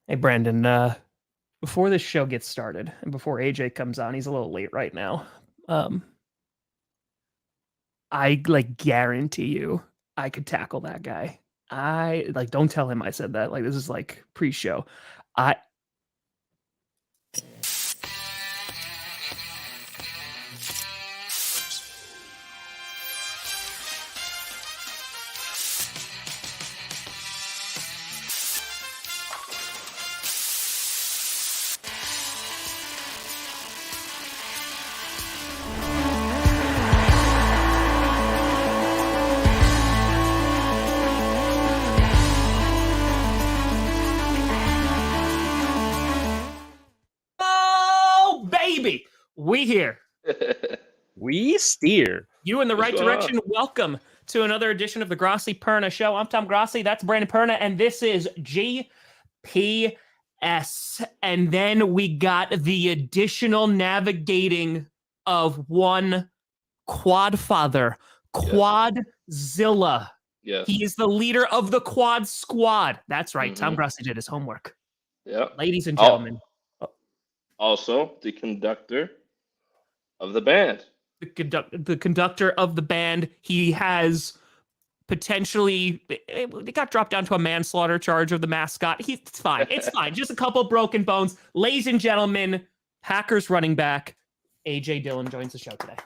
Hey, Brandon, before this show gets started and before AJ comes on, he's a little late right now. Um, I like guarantee you I could tackle that guy. I like don't tell him I said that. Like this is like pre-show. I Oh baby, we here. We steer. You in the right direction. Welcome to another edition of the Grossi Perna Show. I'm Tom Grossi. That's Brandon Perna, and this is GPS. And then we got the additional navigating of one quad father, Quadzilla. Yes. He is the leader of the Quad Squad. That's right. Tom Mhm. Grossi did his homework. Yeah. Ladies and gentlemen, Also, the conductor of the band. the conductor of the band. He has potentially it got dropped down to a manslaughter charge of the mascot. It's fine. It's fine. Just a couple broken bones. Ladies and gentlemen, Packers running back AJ Dillon joins the show today.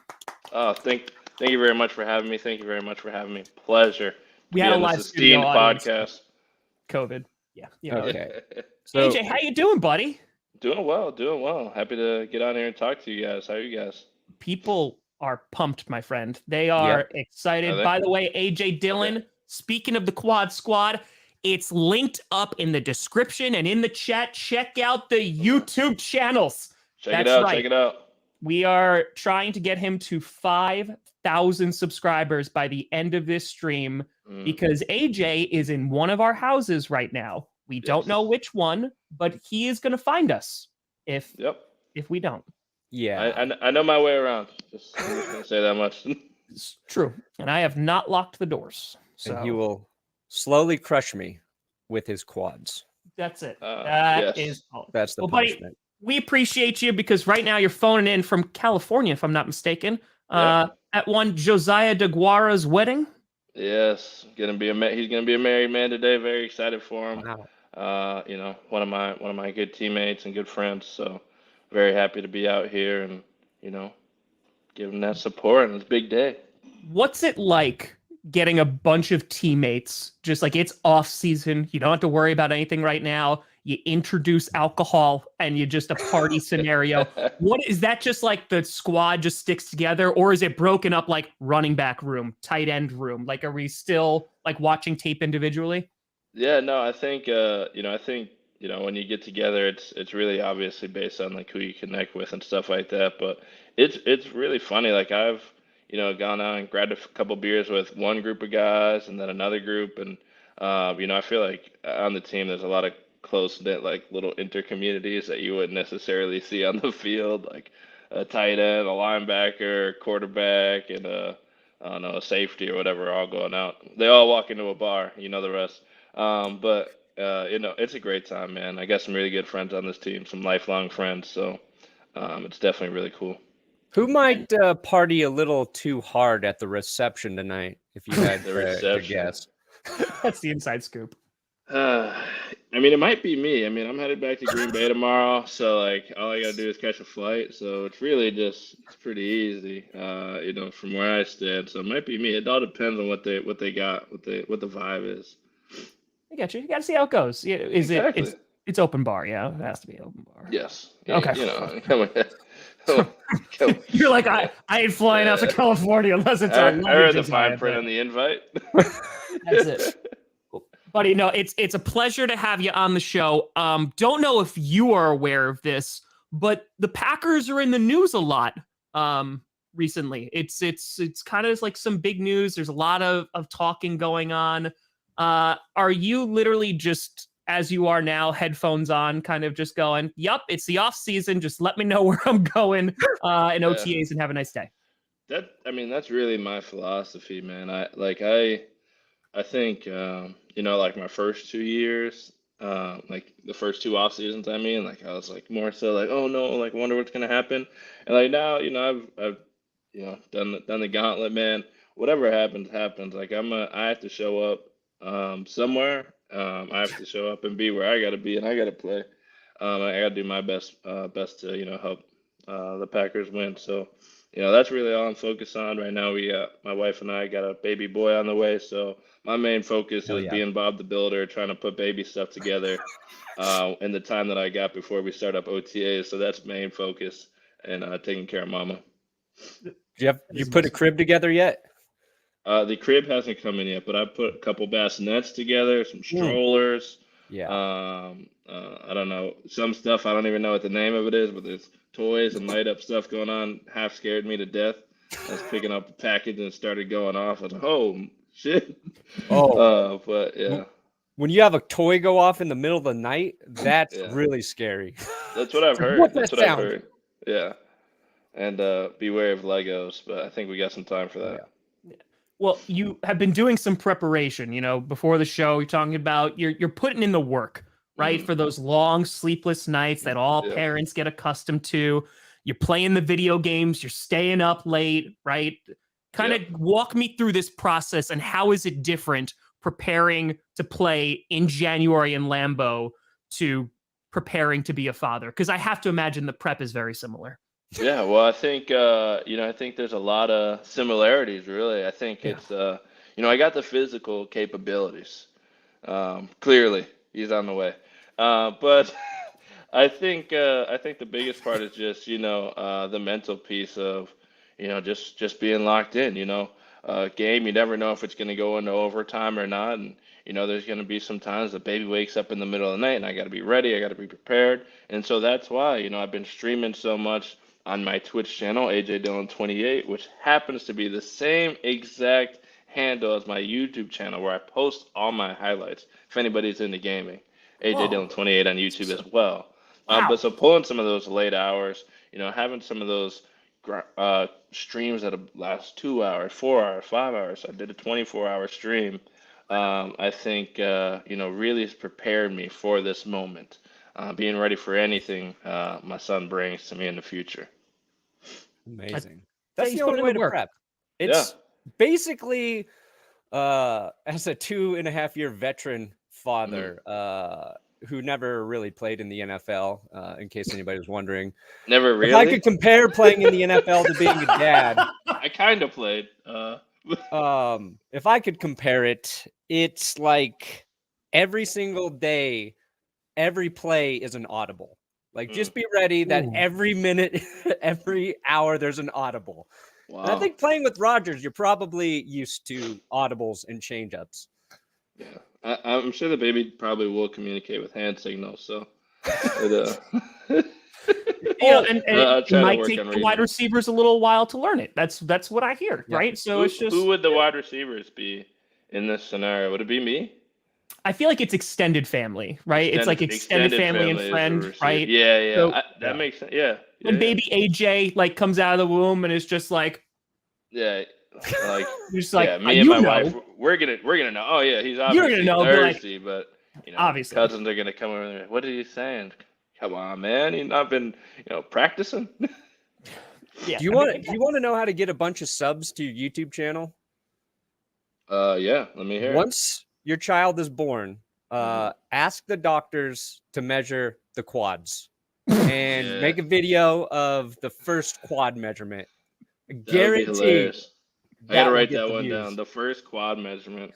Oh, thank you very much for having me. Thank you very much for having me. Pleasure. We had a live studio audience. Podcast. COVID. Yeah. You know. Okay. So, AJ, how you doing, buddy? Doing well. Happy to get on here and talk to you guys. How are you guys? People are pumped, my friend. They are excited. Are they? By the way, AJ Dillon, Okay. speaking of the Quad Squad, it's linked up in the description and in the chat. Check out the YouTube channels. Check That's it out. We are trying to get him to 5,000 subscribers by the end of this stream because AJ is in one of our houses right now. We don't know which one, but he is going to find us if we don't. yeah. I know my way around. Just gonna say that much. It's true. And I have not locked the doors. So And he will slowly crush me with his quads. that's it. Yes. That is all. That's the Well, buddy, punishment. we appreciate you because right now you're phoning in from California, if I'm not mistaken, at one Josiah DeGuara's wedding. Yes, he's gonna be a married man today. Very excited for him. Wow. One of my good teammates and good friends. So very happy to be out here and give him that support on this big day. What's it like getting a bunch of teammates? Just like it's off season, you don't have to worry about anything right now. You introduce alcohol and you just a party scenario. What is that? Just like the squad just sticks together, or is it broken up like running back room, tight end room? Like, are we still like watching tape individually? Yeah, no, I think when you get together, it's really obviously based on like who you connect with and stuff like that. But it's really funny. Like I've gone out and grabbed a couple beers with one group of guys and then another group, and I feel like on the team there's a lot of close knit like little inter communities that you wouldn't necessarily see on the field, like a tight end, a linebacker, quarterback, and I don't know, a safety or whatever, all going out. They all walk into a bar, you know the rest. But it's a great time, man. I got some really good friends on this team, some lifelong friends. So it's definitely really cool. Who might party a little too hard at the reception tonight, if you had The to reception. guess? That's the inside scoop. It might be me. I'm headed back to Green Bay tomorrow, so like all I gotta do is catch a flight. So it's really it's pretty easy, from where I stand. So it might be me. It all depends on what they got, what the vibe is. I get you. You got to see how it goes. Yeah, Exactly. It's open bar? Yeah, it has to be open bar. Yes. Okay. Come on. You're like I ain't flying out to California unless it's I on. read the fine print on the invite. That's it. Buddy, no, it's a pleasure to have you on the show. Don't know if you are aware of this, but the Packers are in the news a lot recently. It's kind of like some big news. There's a lot of talking going on. Are you literally just, as you are now, headphones on, kind of just going, yup, it's the off season. Just let me know where I'm going in OTAs and have a nice day. That's really my philosophy, man. I think, like my first 2 years, like the first two off seasons. I mean, like I was like more so like, oh no, like wonder what's gonna happen. And like now, I've done the gauntlet, man. Whatever happens, happens. Like I have to show up somewhere. I have to show up and be where I gotta be, and I gotta play. I gotta do my best to help the Packers win. So that's really all I'm focused on right now. My wife and I got a baby boy on the way, so my main focus Hell is yeah. being Bob the Builder, trying to put baby stuff together in the time that I got before we start up OTAs. So that's main focus, and taking care of mama. You put a crib together yet? The crib hasn't come in yet, but I put a couple bassinets together, some strollers. Yeah. I don't know, some stuff I don't even know what the name of it is, but there's toys and light up stuff going on. Half scared me to death. I was picking up a package and it started going off. I was like, oh shit. Oh. But yeah. When you have a toy go off in the middle of the night, that's really scary. That's what I've heard. What's That's that what sound? I've heard. Yeah. And beware of Legos, but I think we got some time for that. Yeah. Well, you have been doing some preparation, before the show. You're talking about you're putting in the work, right? For those long sleepless nights that all parents get accustomed to. You're playing the video games, you're staying up late, right? Kind of walk me through this process and how is it different preparing to play in January in Lambeau to preparing to be a father? Because I have to imagine the prep is very similar. Yeah, well, I think I think there's a lot of similarities, really. I think it's I got the physical capabilities. Clearly, he's on the way. But I think the biggest part is just the mental piece of just being locked in. Game, you never know if it's going to go into overtime or not, and there's going to be some times the baby wakes up in the middle of the night, and I got to be ready, I got to be prepared, and so that's why I've been streaming so much on my Twitch channel, AJ Dillon 28, which happens to be the same exact handle as my YouTube channel where I post all my highlights. If anybody's into gaming, AJ Dillon 28 on YouTube as well. But so pulling some of those late hours, having some of those streams that last 2 hours, 4 hours, 5 hours. I did a 24-hour stream. I think really has prepared me for this moment. Being ready for anything my son brings to me in the future. Amazing. That's the only way to prep. It's basically, as a 2.5-year veteran father who never really played in the NFL, in case anybody was wondering. Never really? If I could compare playing in the NFL to being a dad. I kind of played. If I could compare it, it's like every single day, every play is an audible. Like, just be ready that every minute, every hour, there's an audible. Wow. And I think playing with Rodgers, you're probably used to audibles and changeups. Yeah, I'm sure the baby probably will communicate with hand signals. So, and it might take the wide receivers a little while to learn it. That's what I hear, right? So it's just, who would the wide receivers be in this scenario? Would it be me? I feel like it's extended family, right? It's like extended family and friend, right? Yeah. So, that makes sense. Yeah. When baby AJ comes out of the womb and is just like, like just like, me and my wife, we're gonna know. Oh yeah, he's obviously thirsty, but obviously cousins are gonna come over and like, what are you saying? Come on, man, you've not been practicing. Do you want to know how to get a bunch of subs to your YouTube channel? Yeah, let me hear. Once your child is born, ask the doctors to measure the quads and make a video of the first quad measurement. Guarantee. I gotta write that one down. The first quad measurement.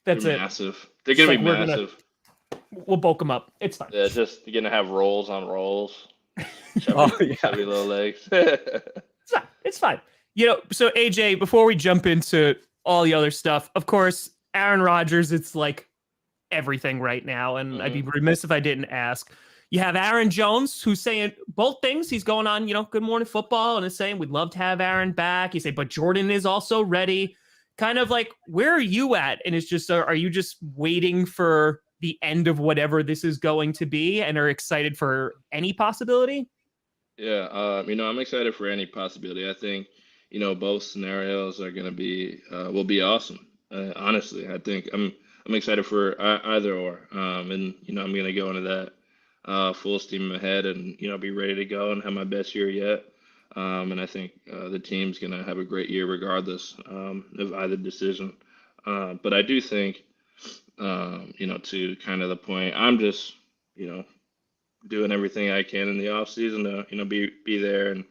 That's it. Massive. They're gonna be massive. We'll bulk them up. It's fine. Yeah, just you're gonna have rolls on rolls. Chubby little legs. It's fine. So AJ, before we jump into all the other stuff, of course, Aaron Rodgers, it's like everything right now, and I'd be remiss if I didn't ask. You have Aaron Jones, who's saying both things. He's going on, Good Morning Football, and is saying we'd love to have Aaron back. He said, but Jordan is also ready. Kind of like, where are you at? And it's just, are you just waiting for the end of whatever this is going to be and are excited for any possibility? Yeah, I'm excited for any possibility. I think, both scenarios are going to be will be awesome. Honestly, I think I'm excited for either or. And I'm gonna go into that full steam ahead, and be ready to go and have my best year yet. And I think the team's gonna have a great year regardless of either decision. But I do think, to kind of the point, I'm just, you know, doing everything I can in the off season to be there and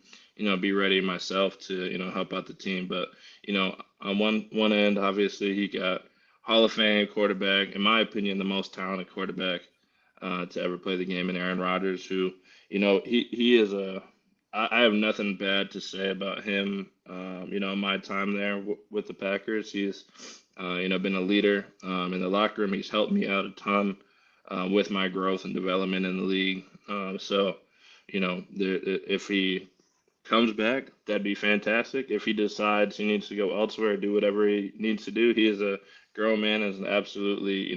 be ready myself to help out the team. But on one end, obviously he got Hall of Fame quarterback, in my opinion, the most talented quarterback to ever play the game, in Aaron Rodgers, who he is a I have nothing bad to say about him. My time there with the Packers, he's been a leader in the locker room. He's helped me out a ton with my growth and development in the league. So, if he comes back, that'd be fantastic. If he decides he needs to go elsewhere, do whatever he needs to do, he is a grown man, and absolutely,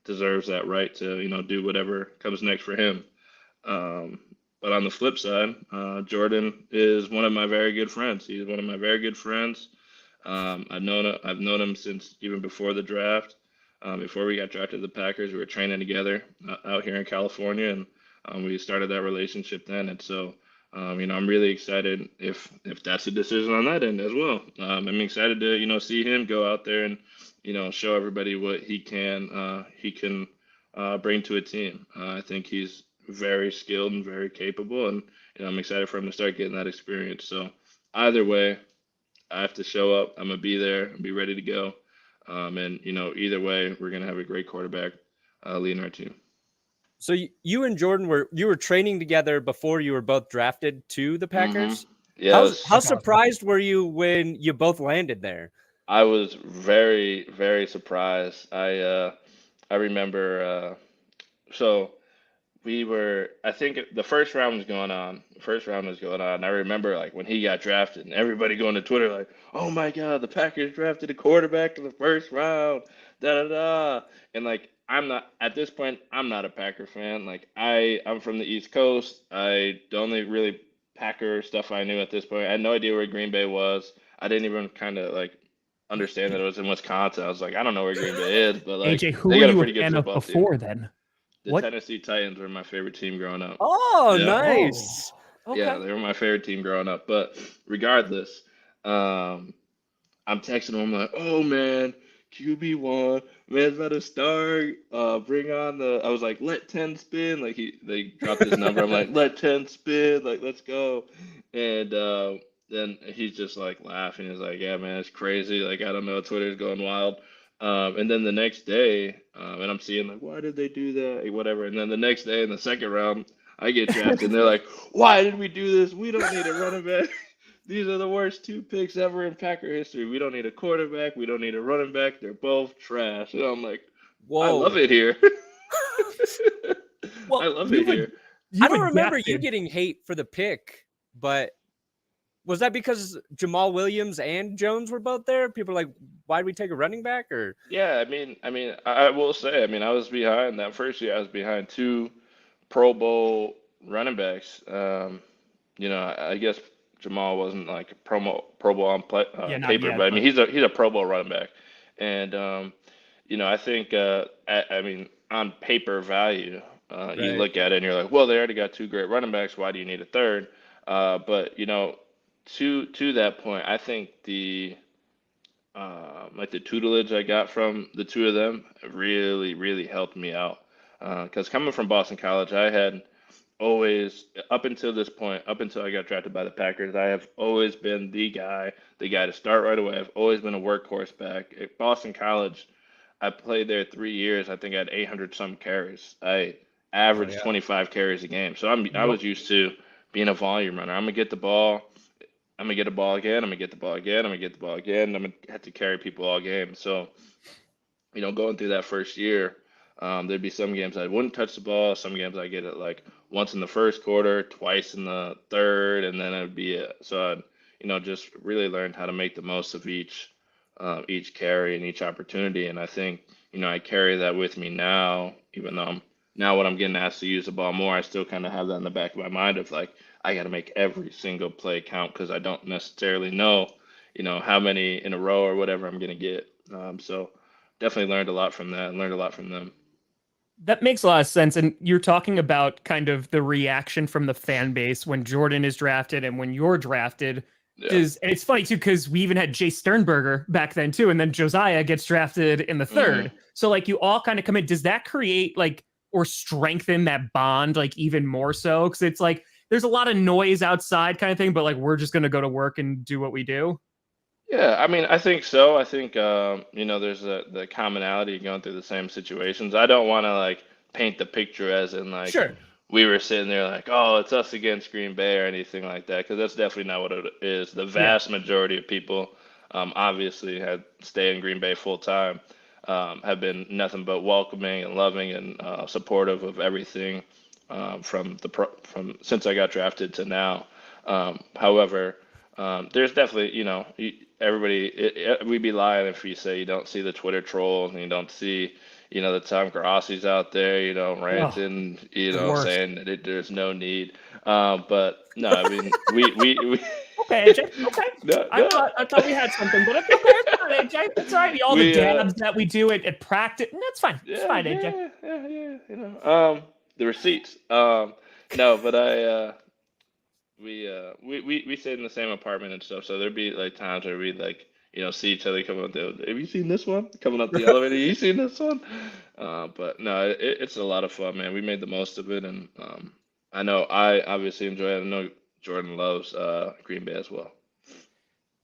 deserves that right to, do whatever comes next for him. But on the flip side, Jordan is one of my very good friends. He's one of my very good friends. I've known him since even before the draft. Before we got drafted to the Packers, we were training together out here in California, and we started that relationship then. And so, I'm really excited if that's a decision on that end as well. I'm excited to see him go out there and show everybody what he can bring to a team. I think he's very skilled and very capable, and I'm excited for him to start getting that experience. So either way, I have to show up. I'm gonna be there and be ready to go. And either way, we're gonna have a great quarterback leading our team. So you and Jordan were training together before you were both drafted to the Packers. Yes. How surprised were you when you both landed there? I was very, very surprised. I remember. So I think the first round was going on. And I remember like when he got drafted and everybody going to Twitter like, "Oh my God, the Packers drafted a quarterback in the first round." Da da da. And like at this point, I'm not a Packer fan. Like I'm from the East Coast. I the only really Packer stuff I knew at this point. I had no idea where Green Bay was. I didn't even kind of like understand that it was in Wisconsin. I was like, I don't know where Green Bay is, but like AJ, who they were got a you a pretty good fan of football team. before then? The What? Tennessee Titans were my favorite team growing up. Oh, Yeah. nice. Okay. Yeah, they were my favorite team growing up. But regardless, I'm texting him. I'm like, "Oh man, QB1, man's about to start. Bring on the." I was like, "Let 10 spin." Like they dropped his number. I'm like, "Let 10 spin. Like let's go." And then he's just like laughing. He's like, "Yeah, man, it's crazy. Like I don't know, Twitter's going wild." And then the next day, and I'm seeing like, why did they do that? Like, whatever. And then the next day in the second round, I get drafted, and they're like, "Why did we do this? We don't need a running back. These are the worst 2 picks ever in Packer history. We don't need a quarterback. We don't need a running back. They're both trash." And I'm like, Whoa. I love it here. Well, I love it here. I don't remember you getting hate for the pick, but was that because Jamal Williams and Jones were both there? People were like, why did we take a running back? Or Yeah, I will say, I was behind that first year. I was behind 2 Pro Bowl running backs. I guess Jamal wasn't like a Pro Bowl on Yeah, not paper, yet, but I but mean he's a Pro Bowl running back, and I think on paper value, you Right. look at it and you're like, well, they already got 2 great running backs. Why do you need a third? But to that point, I think like the tutelage I got from the 2 of them really, really helped me out. Because coming from Boston College, I had always, up until this point, up until I got drafted by the Packers, I have always been the guy to start right away. I've always been a workhorse back. At Boston College, I played there 3 years. I think I had 800 some carries. I averaged 25 carries a game. So I was used to being a volume runner. I'm gonna get the ball. I'm gonna get the ball again. I'm gonna get the ball again. I'm gonna get the ball again. I'm gonna have to carry people all game. So going through that first year, there'd be some games I wouldn't touch the ball. Some games I get it like once in the first quarter, twice in the third, and then it'd be it. So I'd, just really learned how to make the most of each carry and each opportunity. And I think, I carry that with me now, even though now when I'm getting asked to use the ball more, I still kind of have that in the back of my mind of like, I got to make every single play count because I don't necessarily know, how many in a row or whatever I'm going to get. So definitely learned a lot from that and learned a lot from them. That makes a lot of sense. And you're talking about kind of the reaction from the fan base when Jordan is drafted and when you're drafted. Yeah. And it's funny too, because we even had Jay Sternberger back then too. And then Josiah gets drafted in the third. So like you all kind of come in. Does that create like or strengthen that bond like even more so? Because it's like there's a lot of noise outside kind of thing, but like we're just gonna go to work and do what we do. Yeah, I mean, I think so. I think there's the commonality going through the same situations. I don't want to like paint the picture as in like Sure. we were sitting there like, oh, it's us against Green Bay or anything like that, because that's definitely not what it is. The Yeah. vast majority of people, obviously, had stayed in Green Bay full time, have been nothing but welcoming and loving and supportive of everything from since I got drafted to now. However, there's definitely, we'd be lying if we say you don't see the Twitter trolls and you don't see, the Tom Grossi's out there, Oh, ranting, the worst. saying that there's no need. But no, I mean, we Okay, AJ. Okay. no, I no, thought we had something, but it's okay. It's fine, AJ. It's all right. All the we, dabs that we do at practice. That's fine. It's yeah, fine, AJ. the receipts. No, but we stayed in the same apartment and stuff, so there'd be like times where we'd like see each other coming up the. Have you seen this one coming up the elevator? You seen this one? But no, it's a lot of fun, man. We made the most of it, and I know I obviously enjoy it. I know Jordan loves Green Bay as well.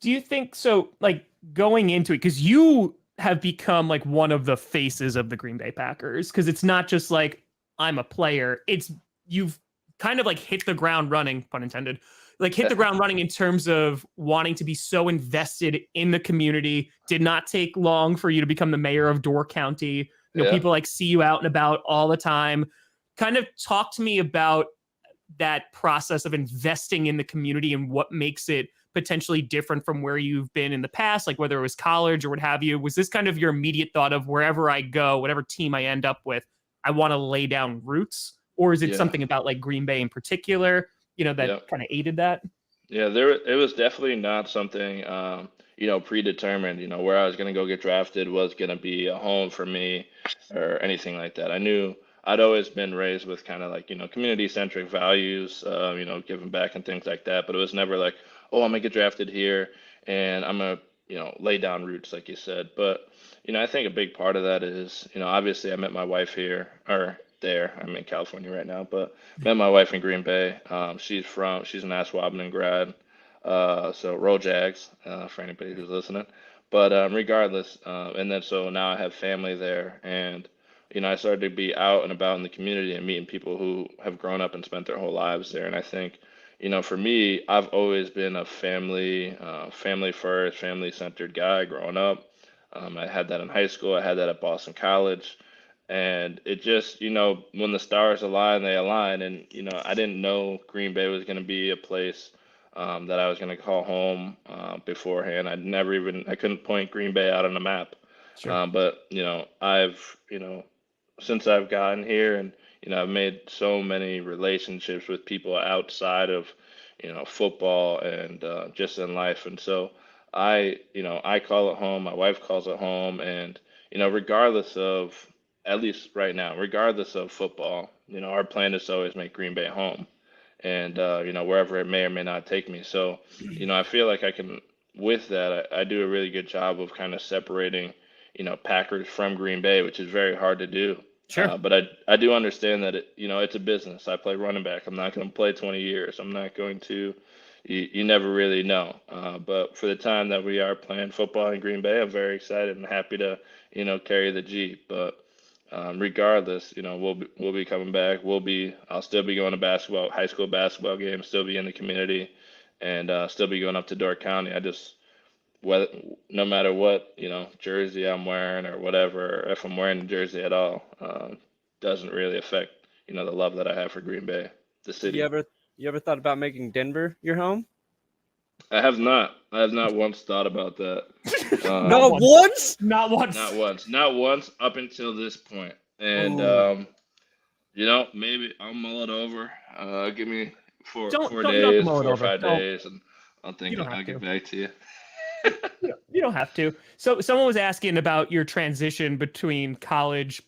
Do you think so? Like going into it, because you have become like one of the faces of the Green Bay Packers, because it's not just like I'm a player. It's you've kind of like hit the ground running, pun intended, like hit the ground running in terms of wanting to be so invested in the community. Did not take long for you to become the mayor of Door County. Yeah. People like see you out and about all the time. Kind of talk to me about that process of investing in the community and what makes it potentially different from where you've been in the past, like whether it was college or what have you. Was this kind of your immediate thought of wherever I go, whatever team I end up with, I want to lay down roots? Or is it Yeah. something about like Green Bay in particular, that kind of aided that? Yeah, it was definitely not something predetermined, where I was gonna go get drafted was gonna be a home for me or anything like that. I knew I'd always been raised with kind of like, community centric values, giving back and things like that, but it was never like, oh, I'm gonna get drafted here and I'm gonna, lay down roots like you said. But, I think a big part of that is, obviously I met my wife here or there. I'm in California right now, but met my wife in Green Bay. She's an Ashwaubenon grad, so roll Jags for anybody who's listening. But regardless, and then so now I have family there, and I started to be out and about in the community and meeting people who have grown up and spent their whole lives there. And I think, for me, I've always been a family first, family centered guy growing up. I had that in high school. I had that at Boston College. And it just, when the stars align, they align. And, I didn't know Green Bay was going to be a place that I was going to call home beforehand. I couldn't point Green Bay out on the map. Sure. But, since I've gotten here and, I've made so many relationships with people outside of, football and just in life. And so I call it home. My wife calls it home. And, regardless of, at least right now, regardless of football, our plan is to always make Green Bay home and, wherever it may or may not take me. So, I feel like I can, with that, I do a really good job of kind of separating, Packers from Green Bay, which is very hard to do. Sure. But I do understand that it's a business. I play running back. I'm not going to play 20 years. I'm not going to, you never really know. But for the time that we are playing football in Green Bay, I'm very excited and happy to, carry the G. But regardless, we'll be coming back. I'll still be going to high school basketball games, still be in the community, and still be going up to Door County. Whether no matter what jersey I'm wearing or whatever, or if I'm wearing a jersey at all, doesn't really affect the love that I have for Green Bay, the city. You ever thought about making Denver your home? I have not. I have not once thought about that. Not once? Not once. Not once. Not once up until this point. And maybe I'll mull it over. Give me four Don't days, mull it 4 or over. 5 Don't. days, and I'll You don't have I'll get to. back to you. You don't have to. So someone was asking about your transition between college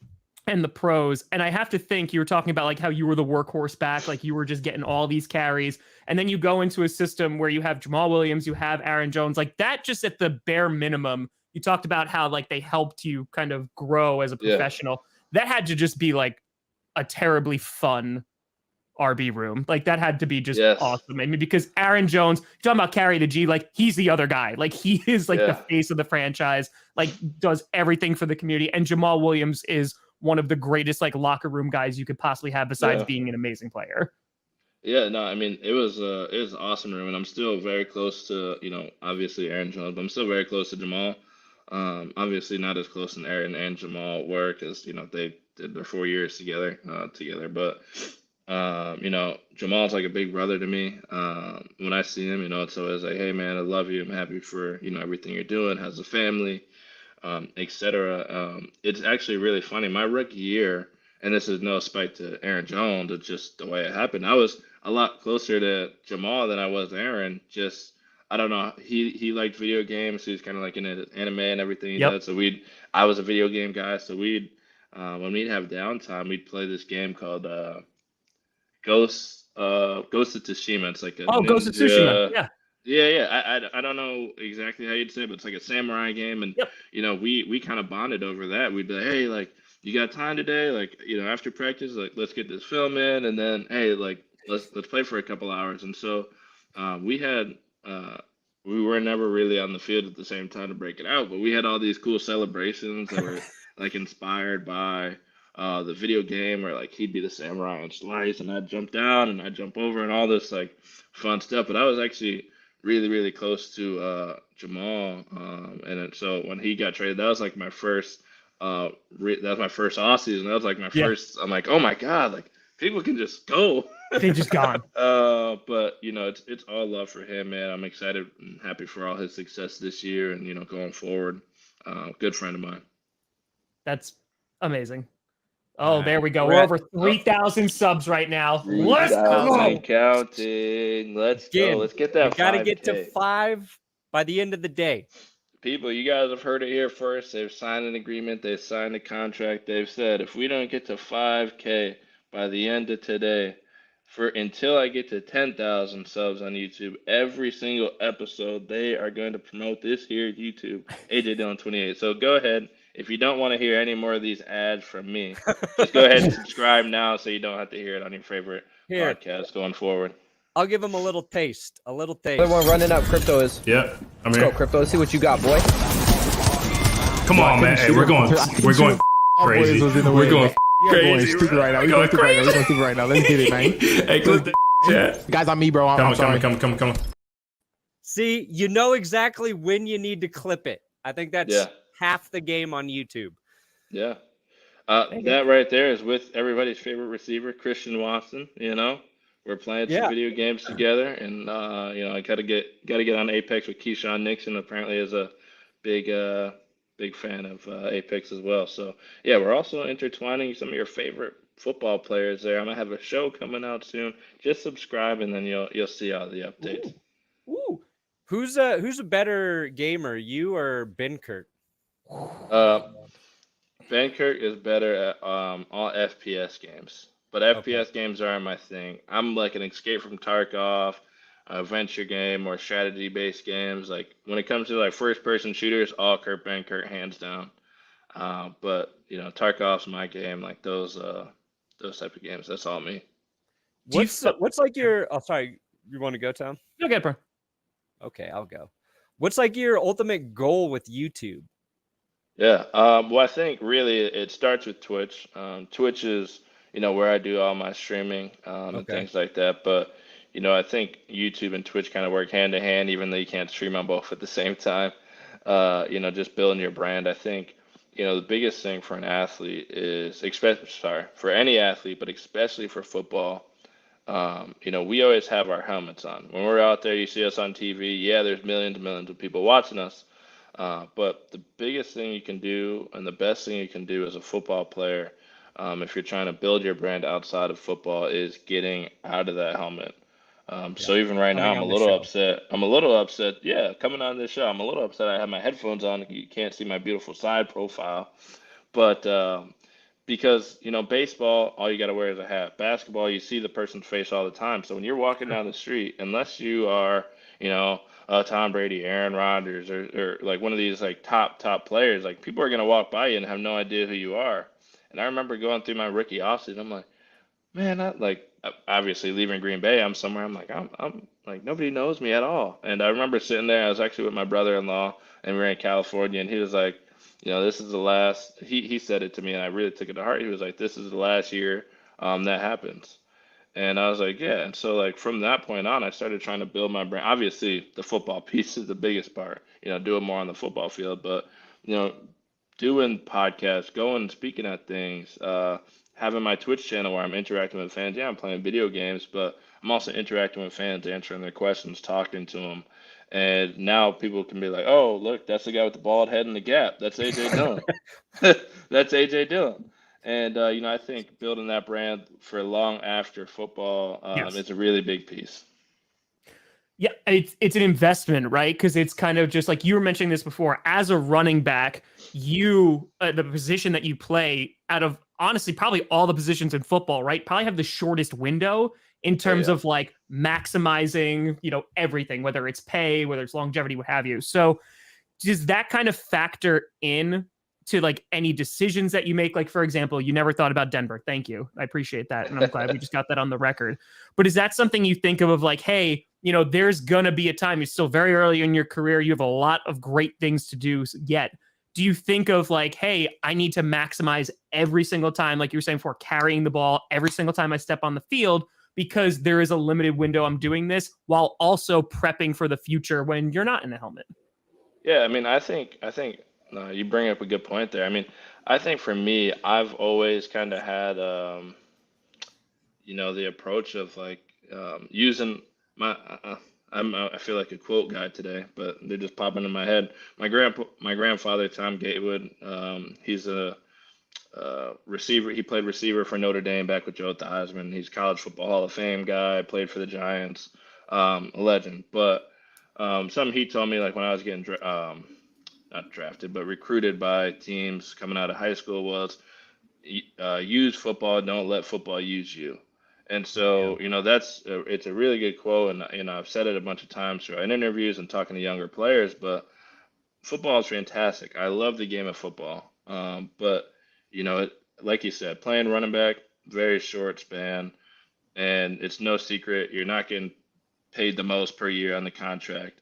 and the pros, and I have to think you were talking about like how you were the workhorse back, like you were just getting all these carries, and then you go into a system where you have Jamal Williams, you have Aaron Jones, like that. Just at the bare minimum, you talked about how like they helped you kind of grow as a Yeah. professional. That had to just be like a terribly fun RB room. Like that had to be just Yes. awesome. I mean, because Aaron Jones, talking about carry the G, like he's the other guy. Like he is like the face of the franchise, like does everything for the community. And Jamal Williams is one of the greatest like locker room guys you could possibly have besides being an amazing player. Yeah, no, I mean it was an awesome room, and I'm still very close to, obviously Aaron Jones, but I'm still very close to Jamal. Obviously not as close as Aaron and Jamal were, because they did their 4 years together, but Jamal's like a big brother to me. When I see him, it's always like, hey man, I love you. I'm happy for everything you're doing. Has a family, etc. It's actually really funny. My rookie year, and this is no spite to Aaron Jones, it's just the way it happened. I was a lot closer to Jamal than I was to Aaron. Just I don't know. He liked video games. He was kind of like into anime and everything he does. So I was a video game guy. So when we'd have downtime, we'd play this game called Ghost of Tsushima. It's like a Ghost of Tsushima. Yeah. Yeah. I don't know exactly how you'd say it, but it's like a samurai game, and we kind of bonded over that. We'd be like, hey, like you got time today? Like after practice, like let's get this film in, and then hey, like let's play for a couple hours. And so we had we were never really on the field at the same time to break it out, but we had all these cool celebrations that were like inspired by the video game, where like he'd be the samurai and slice, and I'd jump down and I'd jump over and all this like fun stuff. But I was actually really, really close to Jamal, so when he got traded, that was like my first. That was my first offseason. That was like my first. I'm like, oh my god, like people can just go. They just gone. But it's all love for him, man. I'm excited and happy for all his success this year, and going forward. Good friend of mine. That's amazing. Oh, there we go. We're We're at- over 3,000 subs right now. Let's 3,000 go. counting. Let's go. Again, Let's get that. We got to get to 5K. 5 by the end of the day. People, you guys have heard it here first. They've signed an agreement. They've signed a contract. They've said if we don't get to 5K by the end of today, until I get to 10,000 subs on YouTube, every single episode they are going to promote this here at YouTube, AJ Dillon 28. So go ahead. If you don't want to hear any more of these ads from me, just go ahead and subscribe now so you don't have to hear it on your favorite podcast going forward. I'll give them a little taste. Everyone running up. Crypto is. Yeah, I Let's mean, go, Crypto. Let's see what you got, boy. come on, man. Hey, we're going crazy. We're going crazy. Stupid right now. We're going stupid right now. We're going stupid right now. Let's get it, man. Hey, click the chat. Guys, on me, bro. I'm sorry. Come on. See, you know exactly when you need to clip it. I think that's half the game on YouTube. Yeah. That right there is with everybody's favorite receiver, Christian Watson. We're playing some video games together, and I gotta get on Apex with Keyshawn Nixon. Apparently, is a big fan of Apex as well. So yeah, we're also intertwining some of your favorite football players there. I'm gonna have a show coming out soon. Just subscribe, and then you'll see all the updates. Ooh. Who's a better gamer, you or Ben Kurt? Ben Kirk is better at all FPS games, but FPS games aren't my thing. I'm like an Escape from Tarkov, a adventure game, or strategy-based games. Like when it comes to like first-person shooters, all Ben Kirk hands down. But Tarkov's my game. Like those type of games. That's all me. What's like your? Oh, sorry. You want to go, Tom? Okay, bro. Okay, I'll go. What's like your ultimate goal with YouTube? Yeah. Well, I think really it starts with Twitch. Twitch is, where I do all my streaming and things like that. But, I think YouTube and Twitch kind of work hand in hand, even though you can't stream on both at the same time. Just building your brand. I think, the biggest thing for an athlete is, for any athlete, but especially for football, we always have our helmets on. When we're out there, you see us on TV. Yeah, there's millions and millions of people watching us. But the biggest thing you can do and the best thing you can do as a football player, if you're trying to build your brand outside of football, is getting out of that helmet. So even right now, Coming I'm a on the little show. upset. I'm a little upset. Yeah, coming on this show, I'm a little upset. I have my headphones on. You can't see my beautiful side profile, but because baseball, all you got to wear is a hat. Basketball, you see the person's face all the time. So when you're walking down the street, unless you are, Tom Brady, Aaron Rodgers, or like one of these like top players, like people are gonna walk by you and have no idea who you are. And I remember going through my rookie offseason, I'm like, man, I like obviously leaving Green Bay, I'm somewhere. I'm like nobody knows me at all. And I remember sitting there. I was actually with my brother-in-law, and we were in California, and he was like, this is the last. He said it to me, and I really took it to heart. He was like, this is the last year that happens. And I was like, yeah. And so like from that point on, I started trying to build my brand. Obviously, the football piece is the biggest part. Doing more on the football field, but you know, doing podcasts, going speaking at things, having my Twitch channel where I'm interacting with fans. Yeah, I'm playing video games, but I'm also interacting with fans, answering their questions, talking to them. And now people can be like, "Oh, look, that's the guy with the bald head and the gap. That's AJ Dillon. That's AJ Dillon." And I think building that brand for long after football Yes. is a really big piece. Yeah, it's an investment, right? Because it's kind of just like you were mentioning this before. As a running back, you the position that you play out of honestly probably all the positions in football, right? Probably have the shortest window in terms yeah. of like maximizing, everything, whether it's pay, whether it's longevity, what have you. So does that kind of factor in to like any decisions that you make? Like, for example, you never thought about Denver. Thank you. I appreciate that. And I'm glad we just got that on the record. But is that something you think of like, hey, there's going to be a time, you're still very early in your career. You have a lot of great things to do yet. Do you think of like, hey, I need to maximize every single time, like you were saying before, carrying the ball every single time I step on the field, because there is a limited window I'm doing this while also prepping for the future when you're not in a helmet? Yeah, I mean, I think you bring up a good point there. I mean, I think for me, I've always kind of had the approach of like using my. I feel like a quote guy today, but they're just popping in my head. My grandfather, Tom Gatewood, he's a receiver. He played receiver for Notre Dame back with Joe Theismann. He's a college football Hall of Fame guy. Played for the Giants, a legend. But something he told me, like when I was getting not drafted, but recruited by teams coming out of high school, was use football, don't let football use you. And so, it's a really good quote, and I've said it a bunch of times throughout interviews and talking to younger players. But football is fantastic. I love the game of football. But like you said, playing running back, very short span, and it's no secret you're not getting paid the most per year on the contract.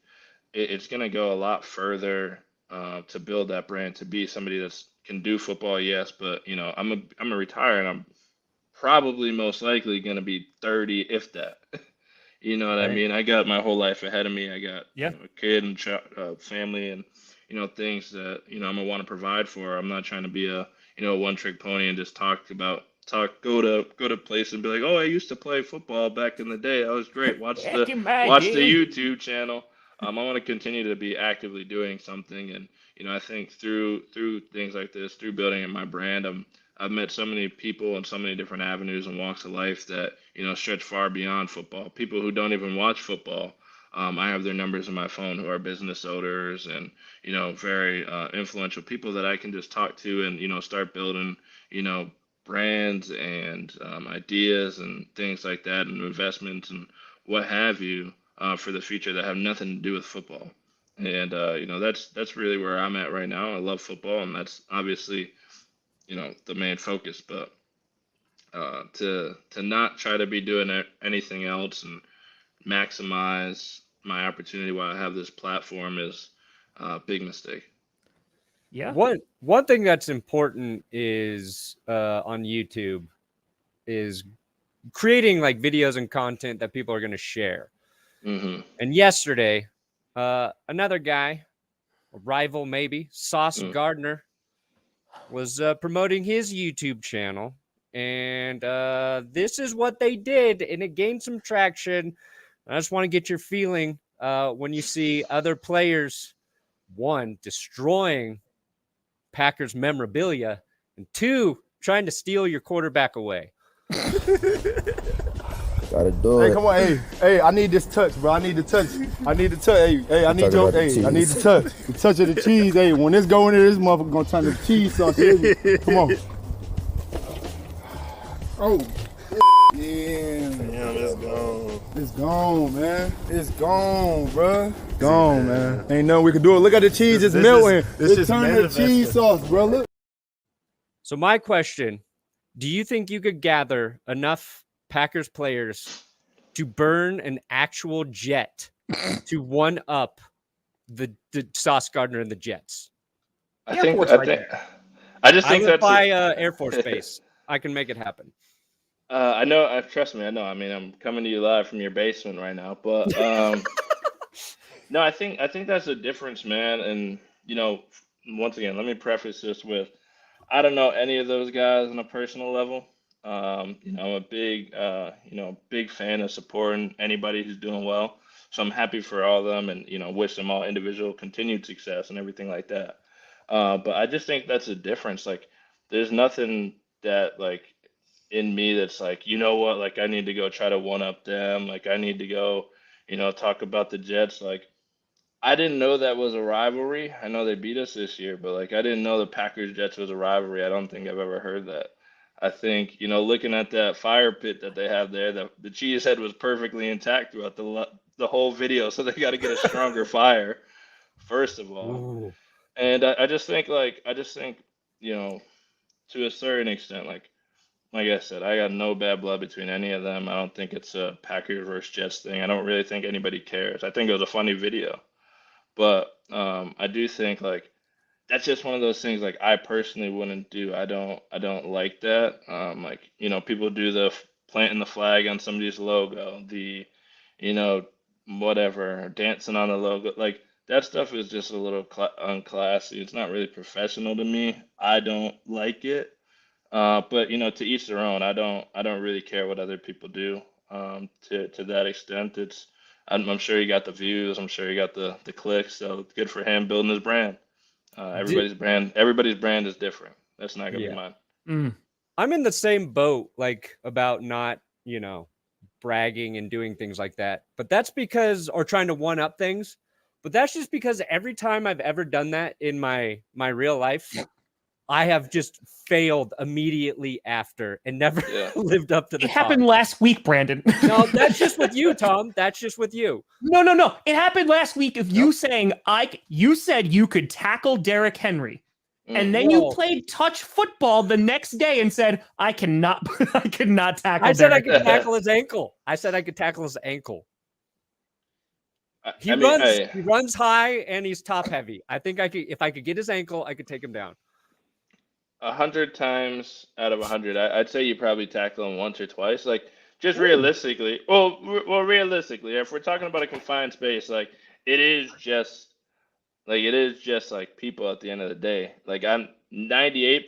It's going to go a lot further to build that brand, to be somebody that's can do football, yes, but I'm a retire, and I'm probably most likely going to be 30, if that. You know what I mean? I got my whole life ahead of me. I got a kid and family, and things that I'm gonna want to provide for. I'm not trying to be a one trick pony and just go to places and be like, oh, I used to play football back in the day. That was great. Watch the YouTube channel. I want to continue to be actively doing something, and I think through things like this, through building my brand, I've met so many people in so many different avenues and walks of life that stretch far beyond football. People who don't even watch football. I have their numbers in my phone, who are business owners and very influential people that I can just talk to and start building brands and ideas and things like that, and investments and what have you for the future that have nothing to do with football. And that's really where I'm at right now. I love football, and that's obviously the main focus. But to not try to be doing anything else and maximize my opportunity while I have this platform is a big mistake. Yeah. One thing that's important is on YouTube is creating like videos and content that people are going to share. Mm-hmm. And yesterday, another guy, a rival maybe, Sauce Gardner, was promoting his YouTube channel. And this is what they did, and it gained some traction. I just want to get your feeling when you see other players, one, destroying Packers memorabilia, and two, trying to steal your quarterback away. Gotta do Hey, it. come on, hey, I need this touch, bro. I need the touch. I need the touch. Hey, I need your, I need the touch. The touch of the cheese. Hey, when this go in there, this motherfucker gonna turn to cheese sauce. Come on. Oh, yeah. Damn, it's gone. It's gone, man. It's gone, bro. Gone, man. Ain't nothing we can do. Look at the cheese. It's melting. It's turning to cheese sauce, bro. Look. So my question, do you think you could gather enough Packers players to burn an actual jet to one up the Sauce Gardner and the Jets? I just think would that's buy Air Force Base. I can make it happen. I know. Trust me. I know. I mean, I'm coming to you live from your basement right now, but no, I think that's the difference, man. And once again, let me preface this with, I don't know any of those guys on a personal level. I'm a big fan of supporting anybody who's doing well. So I'm happy for all of them, and wish them all individual continued success and everything like that. But I just think that's the difference. Like, there's nothing that in me that's like, like I need to go try to one up them. Like I need to go, talk about the Jets. Like, I didn't know that was a rivalry. I know they beat us this year, but I didn't know the Packers Jets was a rivalry. I don't think I've ever heard that. I think, looking at that fire pit that they have there, the cheese head was perfectly intact throughout the whole video. So they got to get a stronger fire, first of all. Ooh. And I just think, to a certain extent, like I said, I got no bad blood between any of them. I don't think it's a Packers versus Jets thing. I don't really think anybody cares. I think it was a funny video. But I do think that's just one of those things I personally wouldn't do. I don't like that. People do the planting the flag on somebody's logo, the whatever, dancing on the logo. Like, that stuff is just a little unclassy. It's not really professional to me. I don't like it. But to each their own. I don't really care what other people do. To that extent, I'm sure he got the views. I'm sure he got the clicks. So good for him building his brand. Everybody's brand is different. That's not gonna be mine. I'm in the same boat, about not, bragging and doing things like that. But that's because, or trying to one up things. But that's just because every time I've ever done that in my real life, I have just failed immediately after and never lived up to the top. It happened last week, Brandon. No, that's just with you, Tom. That's just with you. No. It happened last week of you saying you said you could tackle Derrick Henry. And then you played touch football the next day and said, I cannot tackle I said Derrick. I could tackle his ankle. He runs high and he's top heavy. I think if I could get his ankle, I could take him down. 100 times out of 100, I'd say you probably tackle him once or twice. Just realistically, realistically, if we're talking about a confined space, it is just people at the end of the day. I'm 98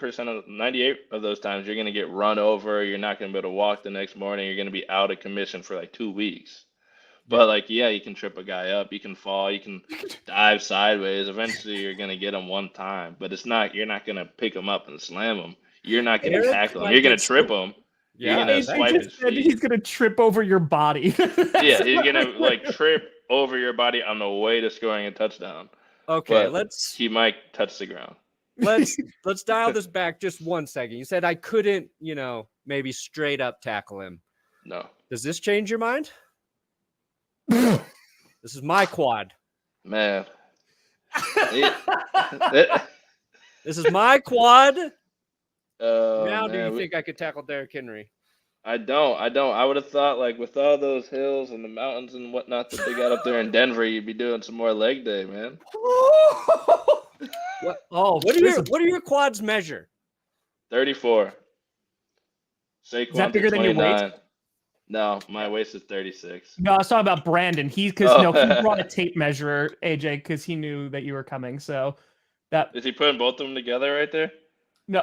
of those times you're gonna get run over. You're not gonna be able to walk the next morning. You're gonna be out of commission for 2 weeks. But you can trip a guy up, you can fall, you can dive sideways. Eventually, you're gonna get him one time, but you're not gonna pick him up and slam him. You're not gonna tackle him. You're gonna trip him. Yeah, you're gonna swipe his feet. He's gonna trip over your body. Yeah, he's gonna trip over your body on the way to scoring a touchdown. Okay, but he might touch the ground. Let's dial this back just 1 second. You said I couldn't, maybe straight up tackle him. No. Does this change your mind? This is my quad. Man. This is my quad. Now do you think I could tackle Derrick Henry? I don't. I would have thought with all those hills and the mountains and whatnot that they got up there in Denver, you'd be doing some more leg day, man. What do your quads measure? 34. Saquon Is that bigger than your waist? No, my waist is 36. No, I was talking about Brandon. He brought a tape measure, AJ, because he knew that you were coming. So that is he putting both of them together right there? No,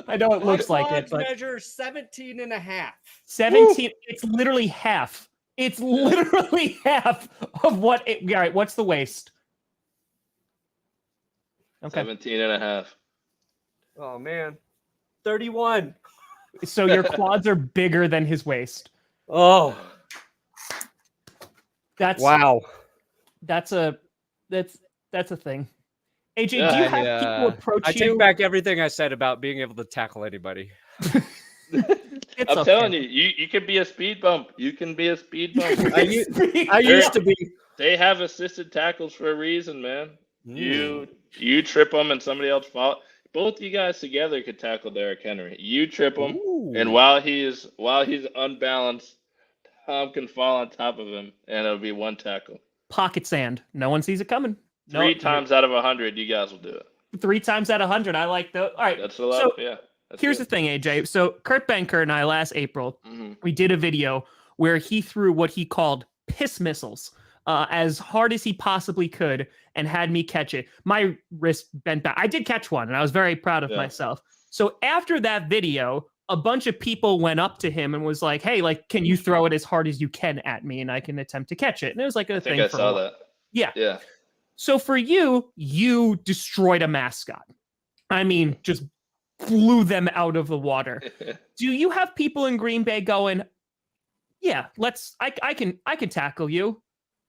I know it looks like it, but measure 17 and a half. 17. Woo! It's literally half. It's literally half of what. All right, what's the waist? Okay, 17 and a half. Oh man, 31. So your quads are bigger than his waist. Oh, That's wow. That's a thing. AJ, Yeah, do you have people approach I you? take back everything I said about being able to tackle anybody. It's I'm okay. telling you, you can be a speed bump. You can be a speed bump. I used to be. They have assisted tackles for a reason, man. Mm. You trip them and somebody else fall. Both you guys together could tackle Derrick Henry. You trip him, and Ooh. while he's unbalanced, Tom can fall on top of him, and it'll be one tackle. Pocket sand. No one sees it coming. Three times out of 100, you guys will do it. 3 times out of 100. I like those. All right. That's a lot. So Yeah. That's here's good. the thing, AJ. So Kurt Benker and I last April, Mhm. we did a video where he threw what he called piss missiles as hard as he possibly could and had me catch it. My wrist bent back. I did catch one, and I was very proud of myself. So after that video, a bunch of people went up to him and was like, "Hey, like, can you throw it as hard as you can at me, and I can attempt to catch it?" And it was like a I thing. think I for saw a while. that. Yeah. Yeah. So for you, you destroyed a mascot. I mean, just blew them out of the water. Do you have people in Green Bay going, "Yeah, I can tackle you,"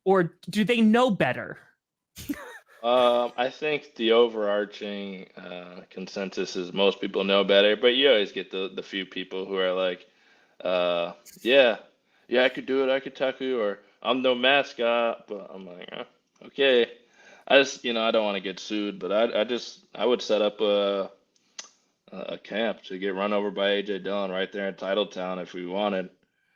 or do they know better? I think the overarching consensus is most people know better, but you always get the few people who are like, yeah, I could do it, I could tackle you, or I'm no mascot, but I'm like, okay. I just, I don't want to get sued, but I would set up a camp to get run over by AJ Dillon right there in Titletown if we wanted.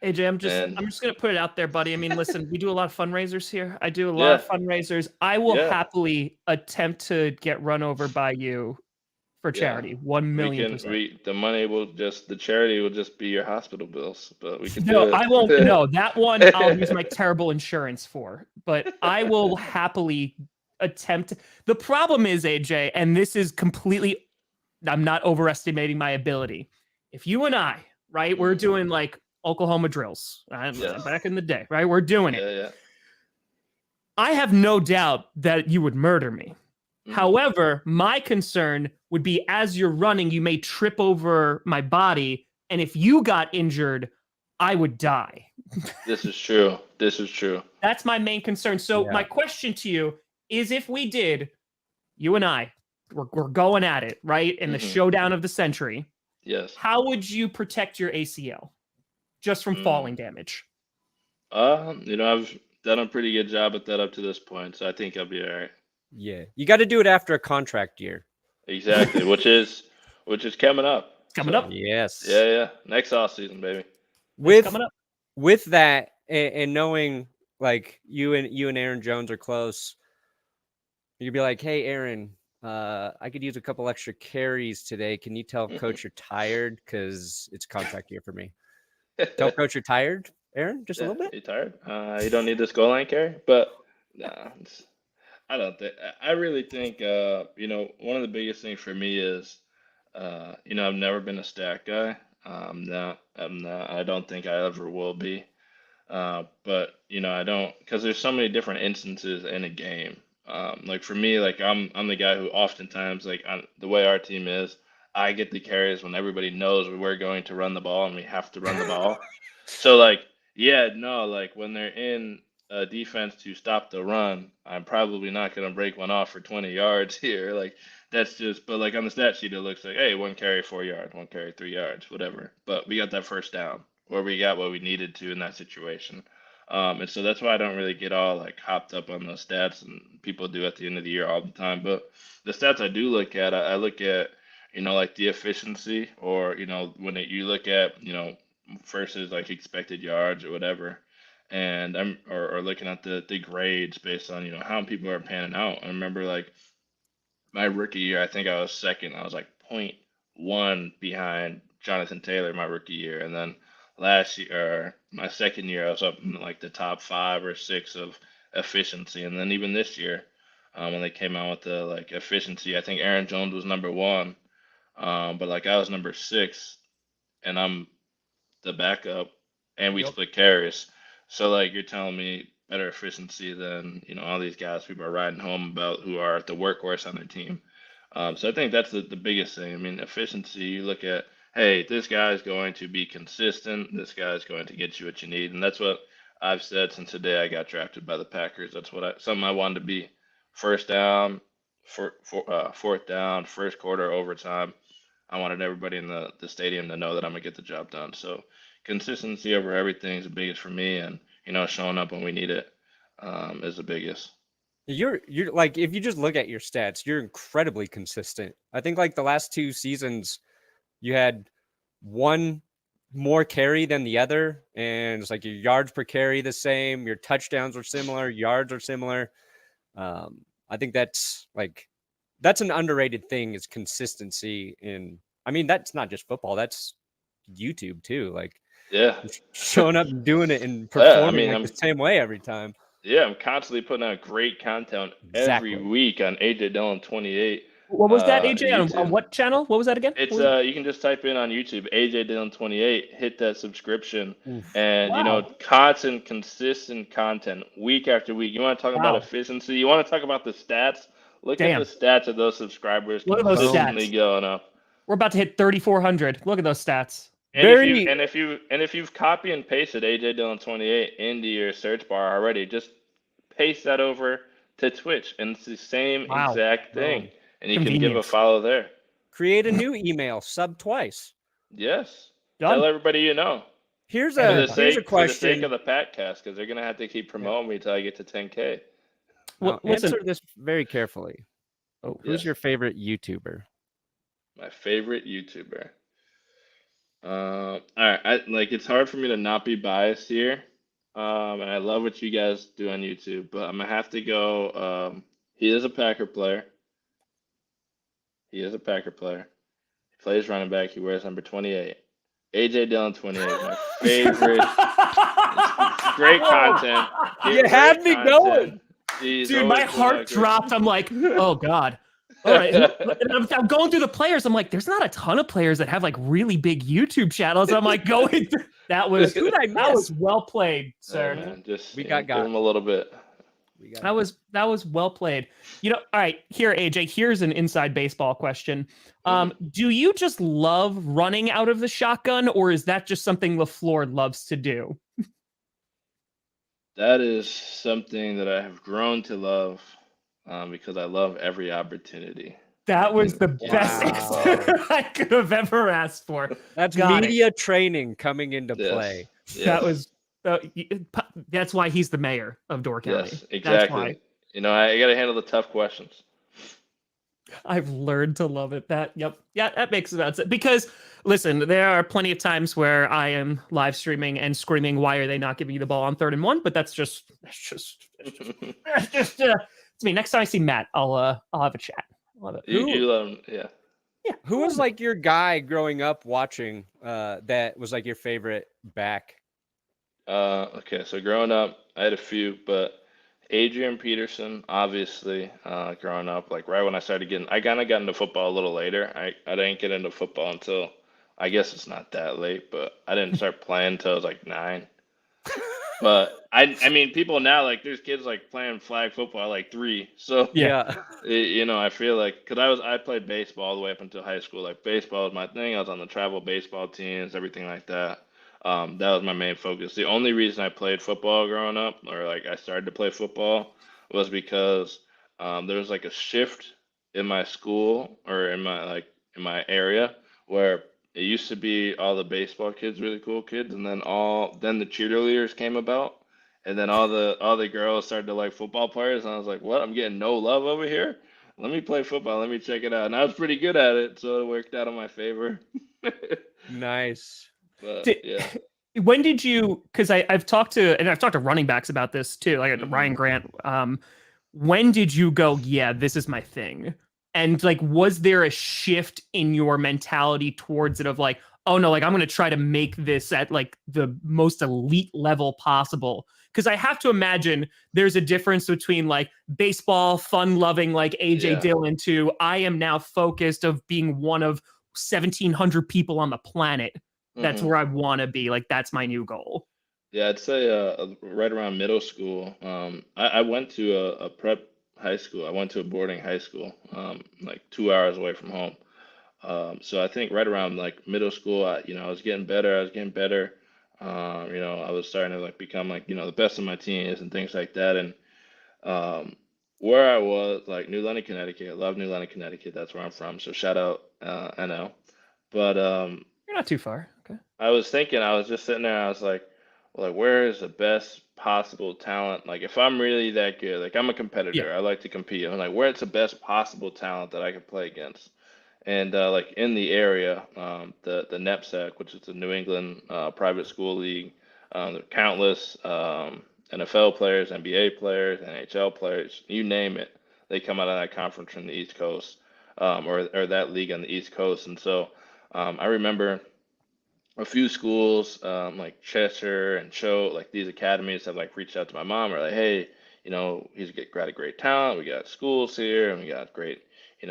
AJ, I'm just gonna put it out there, buddy. I mean, listen, we do a lot of fundraisers here. I do a lot of fundraisers. I will happily attempt to get run over by you for charity. 1,000,000%. The charity will just be your hospital bills, but we can do No, it. I won't. No, that one I'll use my terrible insurance for. But I will happily attempt. The problem is, AJ, and this is completely. I'm not overestimating my ability. If you and I, right, we're doing like Oklahoma drills back in the day, right? We're doing it. Yeah. I have no doubt that you would murder me. However, my concern would be as you're running, you may trip over my body. And if you got injured, I would die. This is true. That's my main concern. So my question to you is, if we did, you and I, we're going at it, right? In the showdown of the century. Yes. How would you protect your ACL just from falling damage? I've done a pretty good job at that up to this point, so I think I'll be all right. Yeah. You got to do it after a contract year. Exactly, which is coming up. Coming up. Yes. Yeah. Next offseason, baby. With that and knowing like you and Aaron Jones are close, you'd be like, "Hey, Aaron, I could use a couple extra carries today. Can you tell Coach you're tired? Because it's contract year for me." Tell Coach you're tired, Aaron, just a little bit. You tired? You don't need this goal line carry, but nah, I don't think. I really think one of the biggest things for me is, I've never been a stat guy. I'm not. I don't think I ever will be. But I don't, because there's so many different instances in a game. Like for me, like I'm the guy who oftentimes, like the way our team is, I get the carries when everybody knows we're going to run the ball and we have to run the ball. So like, like when they're in a defense to stop the run, I'm probably not going to break one off for 20 yards here. Like that's just, but like on the stat sheet, it looks like, hey, 1 carry 4 yards, 1 carry 3 yards, whatever. But we got that first down, or we got what we needed to in that situation. And so that's why I don't really get all like hopped up on those stats, and people do at the end of the year all the time. But the stats I do look at, I look at, like the efficiency, or, when you look at, versus like expected yards or whatever. And or looking at the grades based on, how people are panning out. I remember like my rookie year, I think I was second. I was like 0.1 behind Jonathan Taylor my rookie year. And then last year, my second year, I was up in like the top 5 or 6 of efficiency. And then even this year, when they came out with the like efficiency, I think Aaron Jones was number 1, but like I was number 6, and I'm the backup, and we split carries. So like you're telling me better efficiency than all these guys people are riding home about who are the workhorse on their team. So I think that's the biggest thing. I mean, efficiency. You look at hey, this guy's going to be consistent. This guy's going to get you what you need, and that's what I've said since the day I got drafted by the Packers. That's something I wanted to be. First down, fourth down, first quarter, overtime. I wanted everybody in the stadium to know that I'm gonna get the job done. So consistency over everything is the biggest for me, and showing up when we need it is the biggest. You're like, if you just look at your stats, you're incredibly consistent. I think like the last 2 seasons, you had one more carry than the other, and it's like your yards per carry the same, your touchdowns are similar, yards are similar. I think that's an underrated thing, is consistency in. I mean, that's not just football, that's YouTube too. Like, Yeah, showing up and doing it and Yeah, I performing mean, the same way every time. yeah, I'm constantly putting out great content every Exactly. week on AJ Dillon 28. What was that, AJ? On YouTube. what channel? What was that again? It's What was it? you can just type in on YouTube AJ Dillon 28, hit that subscription, Oof. and Wow. constant, consistent content week after week. You want to talk about Wow. efficiency? You want to talk about the stats? Look Damn. at the stats of those subscribers Look at those consistently stats. going up. We're about to hit 3,400. Look at those stats. And if you've copy and pasted AJ Dillon 28 into your search bar already, just paste that over to Twitch, and it's the same Wow. exact thing, and you can give a Convenience. follow there. Create a new email, sub twice. Yes, Done. tell everybody you know. Here's For a the sake of question. the Packcast, because they're gonna have to keep promoting me till I get to 10K. Now, Listen. answer this very carefully. Oh, Who's Yes. your favorite YouTuber? My favorite YouTuber. All right, it's hard for me to not be biased here. And I love what you guys do on YouTube, but I'm gonna have to go. He is a Packer player. He plays running back. He wears number 28. AJ Dillon 28 is my favorite. Great content. You had me going. Dude, my heart dropped. I'm like, oh God. All right. And I'm going through the players. I'm like, there's not a ton of players that have like really big YouTube channels. I'm like going through. That was well played, sir. Man, just give him a little bit. That was well played. All right, here, AJ, here's an inside baseball question. Do you just love running out of the shotgun, or is that just something LaFleur loves to do? That is something that I have grown to love because I love every opportunity. That was the best answer I could have ever asked for. That's Got media training coming into play. Yes. That was that's why he's the mayor of Door County. Yes, That's exactly. why. I got to handle the tough questions. I've learned to love it. That makes sense. Because listen, there are plenty of times where I am live streaming and screaming, "Why are they not giving you the ball on 3rd and 1?" But that's just it's me. Next time I see Matt, I'll have a chat. Love it. You love him, yeah. Yeah. Who was like your guy growing up watching that was like your favorite back? Okay, so growing up, I had a few, but Adrian Peterson, obviously, growing up, like right when I kind of got into football a little later. I didn't get into football until, I guess it's not that late, but I didn't start playing until I was like 9. But I mean, people now, like there's kids like playing flag football at like 3. So Yeah. I feel like, because I played baseball all the way up until high school. Like baseball was my thing. I was on the travel baseball teams, everything like that. That was my main focus. The only reason I played football growing up, or like I started to play football, was because there was like a shift in my school or in my area where it used to be all the baseball kids, really cool kids, and then the cheerleaders came about, and then all the girls started to like football players, and I was like, what? I'm getting no love over here. Let me play football. Let me check it out. And I was pretty good at it, so it worked out in my favor. Nice. But yeah. When did you? Because I've talked to running backs about this too, like Ryan Grant. When did you go? Yeah, this is my thing. And like, was there a shift in your mentality towards it of like, oh no, like I'm going to try to make this at like the most elite level possible? Because I have to imagine there's a difference between like baseball, fun loving like AJ Dillon to I am now focused of being one of 1,700 people on the planet. That's where I want to be. Like, that's my new goal. Yeah, I'd say right around middle school. I went to a prep high school. I went to a boarding high school, like 2 hours away from home. So I think right around like middle school, I was getting better. I was getting better. I was starting to like become like, the best of my teams and things like that. And um, where I was, like New London, Connecticut. I love New London, Connecticut. That's where I'm from. So shout out, NL. But You're not too far. Okay. I was thinking, I was just sitting there, I was like, well, like, where is the best possible talent? Like, if I'm really that good, like, I'm a competitor, I like to compete. I'm like, where's the best possible talent that I could play against? And like in the area, the NEPSAC, which is the New England Private School League, there are countless NFL players, NBA players, NHL players, you name it, they come out of that conference from the East Coast, or that league on the East Coast. And so I remember a few schools like Cheshire and Cho, like these academies have like reached out to my mom, or like, hey, got a great talent. We got schools here, and we got great,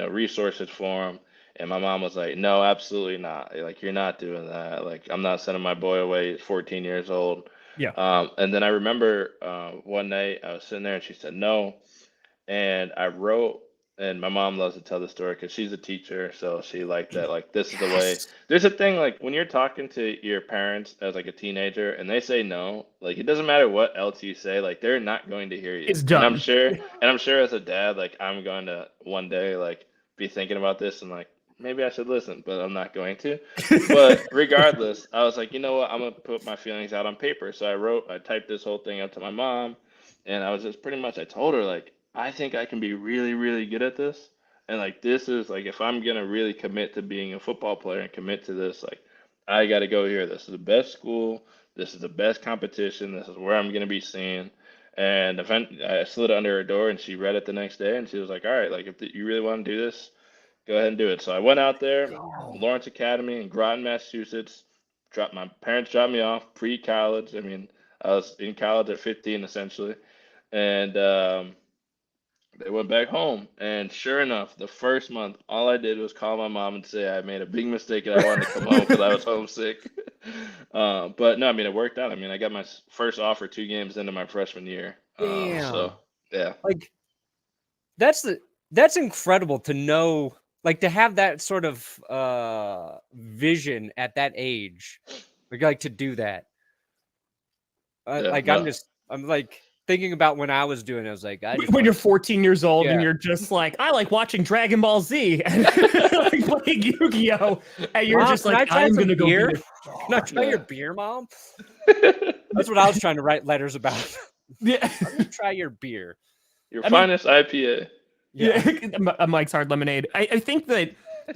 resources for him. And my mom was like, no, absolutely not. Like, you're not doing that. Like, I'm not sending my boy away. He's 14 years old. Yeah. And then I remember one night I was sitting there and she said no. And I wrote, and my mom loves to tell the story because she's a teacher, so she liked that. Like, this is the way. There's a thing like when you're talking to your parents as like a teenager, and they say no, like it doesn't matter what else you say, like they're not going to hear you. It's done. And I'm sure as a dad, like I'm going to one day like be thinking about this and like maybe I should listen, but I'm not going to. But regardless, I was like, you know what? I'm gonna put my feelings out on paper. So I typed this whole thing up to my mom, and I was just pretty much, I told her like, I think I can be really, really good at this. And like, this is like, if I'm gonna really commit to being a football player and commit to this, like, I got to go here. This is the best school. This is the best competition. This is where I'm gonna be seen. And I slid it under her door, and she read it the next day, and she was like, all right, like if you really want to do this, go ahead and do it. So I went out there, Lawrence Academy in Groton, Massachusetts. My parents dropped me off pre-college. I mean, I was in college at 15 essentially, and they went back home. And sure enough, the first month, all I did was call my mom and say I made a big mistake and I wanted to come home because I was homesick. But no, I mean, it worked out. I mean, I got my first offer 2 games into my freshman year. Damn. So yeah, Like that's incredible to know, like to have that sort of vision at that age, like to do that. I'm like thinking about when I was doing it. I was like, When you're 14 years old and Yeah. you're just like, I like watching Dragon Ball Z and like playing Yu-Gi-Oh! And you're Mom, just can I like, try I'm some going to go beer? be Can I try your beer, Mom? That's what I was trying to write letters about. Yeah. Let me try your beer. your finest IPA. Yeah. A Mike's Hard Lemonade. I think but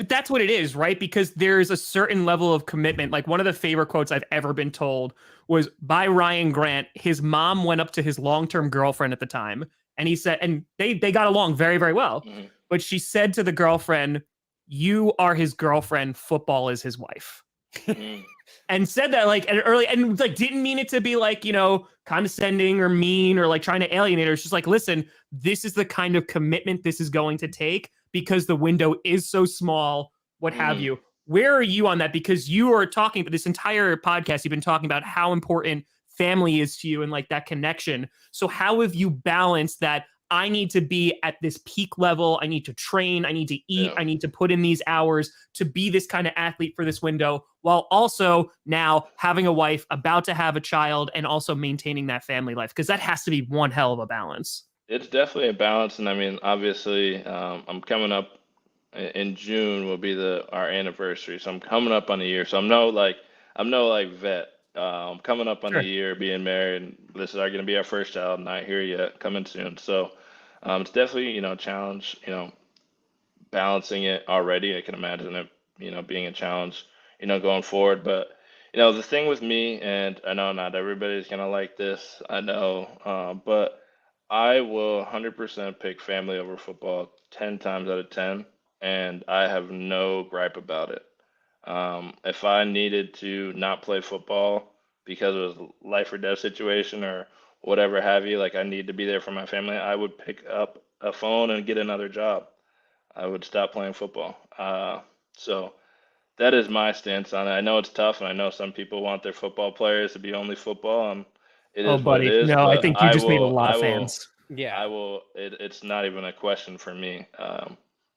that's what it is, right? Because there's a certain level of commitment. Like one of the favorite quotes I've ever been told was by Ryan Grant. His mom went up to his long-term girlfriend at the time, and he said, and they got along very, very well. Mm-hmm. But she said to the girlfriend, "You are his girlfriend. Football is his wife." Mm. And said that like early, and like didn't mean it to be like, condescending or mean or like trying to alienate her. It's just like, listen, this is the kind of commitment this is going to take because the window is so small, what have you. Where are you on that? Because you are talking about this entire podcast, you've been talking about how important family is to you and like that connection. So how have you balanced that? I need to be at this peak level. I need to train. I need to eat. I need to put in these hours to be this kind of athlete for this window, while also now having a wife, about to have a child, and also maintaining that family life. Because that has to be one hell of a balance. It's definitely a balance. And I mean, obviously, I'm coming up in June will be our anniversary. So I'm coming up on a year. So I'm no vet. I'm coming up on a year being married, and this is going to be our first child, not here yet, coming soon. So it's definitely, a challenge, balancing it already. I can imagine it, being a challenge, going forward. But, the thing with me, and I know not everybody's going to like this, I know, but I will 100% pick family over football 10 times out of 10, and I have no gripe about it. If I needed to not play football because it was a life or death situation or whatever have you, like I need to be there for my family, I would pick up a phone and get another job. I would stop playing football. So that is my stance on it. I know it's tough, and I know some people want their football players to be only football, and it is what it is. No, I but think you just made a lot of will- fans. Yeah. I will. It's not even a question for me.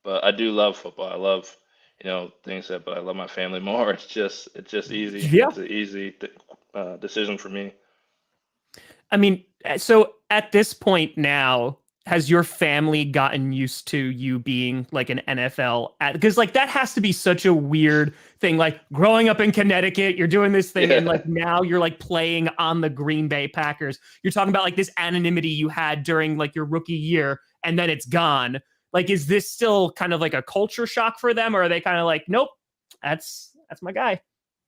But I do love football. I love, things that, but I love my family more. It's just easy. Yeah. It's an easy decision for me. I mean, so at this point now, has your family gotten used to you being like an NFL? Because like that has to be such a weird thing. Like growing up in Connecticut, you're doing this thing, and like now you're like playing on the Green Bay Packers. You're talking about like this anonymity you had during like your rookie year, and then it's gone. Like, is this still kind of like a culture shock for them, or are they kind of like, nope, that's my guy?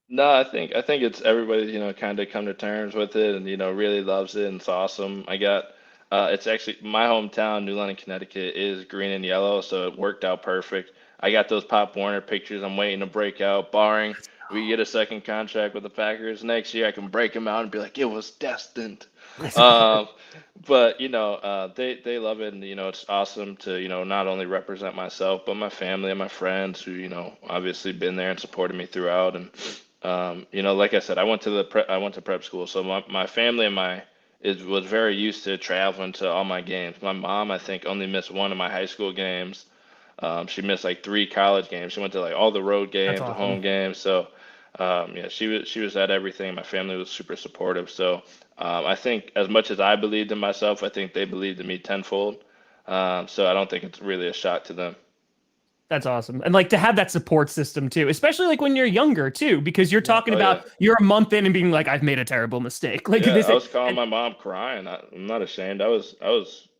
No, I think it's everybody, kind of come to terms with it and, really loves it and it's awesome. It's actually my hometown, New London, Connecticut, is green and yellow, so it worked out perfect. I got those Pop Warner pictures. I'm waiting to break out, barring we get a second contract with the Packers next year. I can break them out and be like, it was destined. But they love it, and it's awesome to not only represent myself but my family and my friends who obviously been there and supported me throughout. And like I said, I went to prep school, so my family and was very used to traveling to all my games. My mom, I think, only missed one of my high school games. She missed like 3 college games. She went to like all the road games, the home games. So she was at everything. My family was super supportive. So I think as much as I believed in myself, I think they believed in me tenfold. So I don't think it's really a shock to them. That's awesome. And like to have that support system too, especially like when you're younger too, because you're talking about you're a month in and being like, I've made a terrible mistake. Like I was calling my mom crying. I'm not ashamed. I was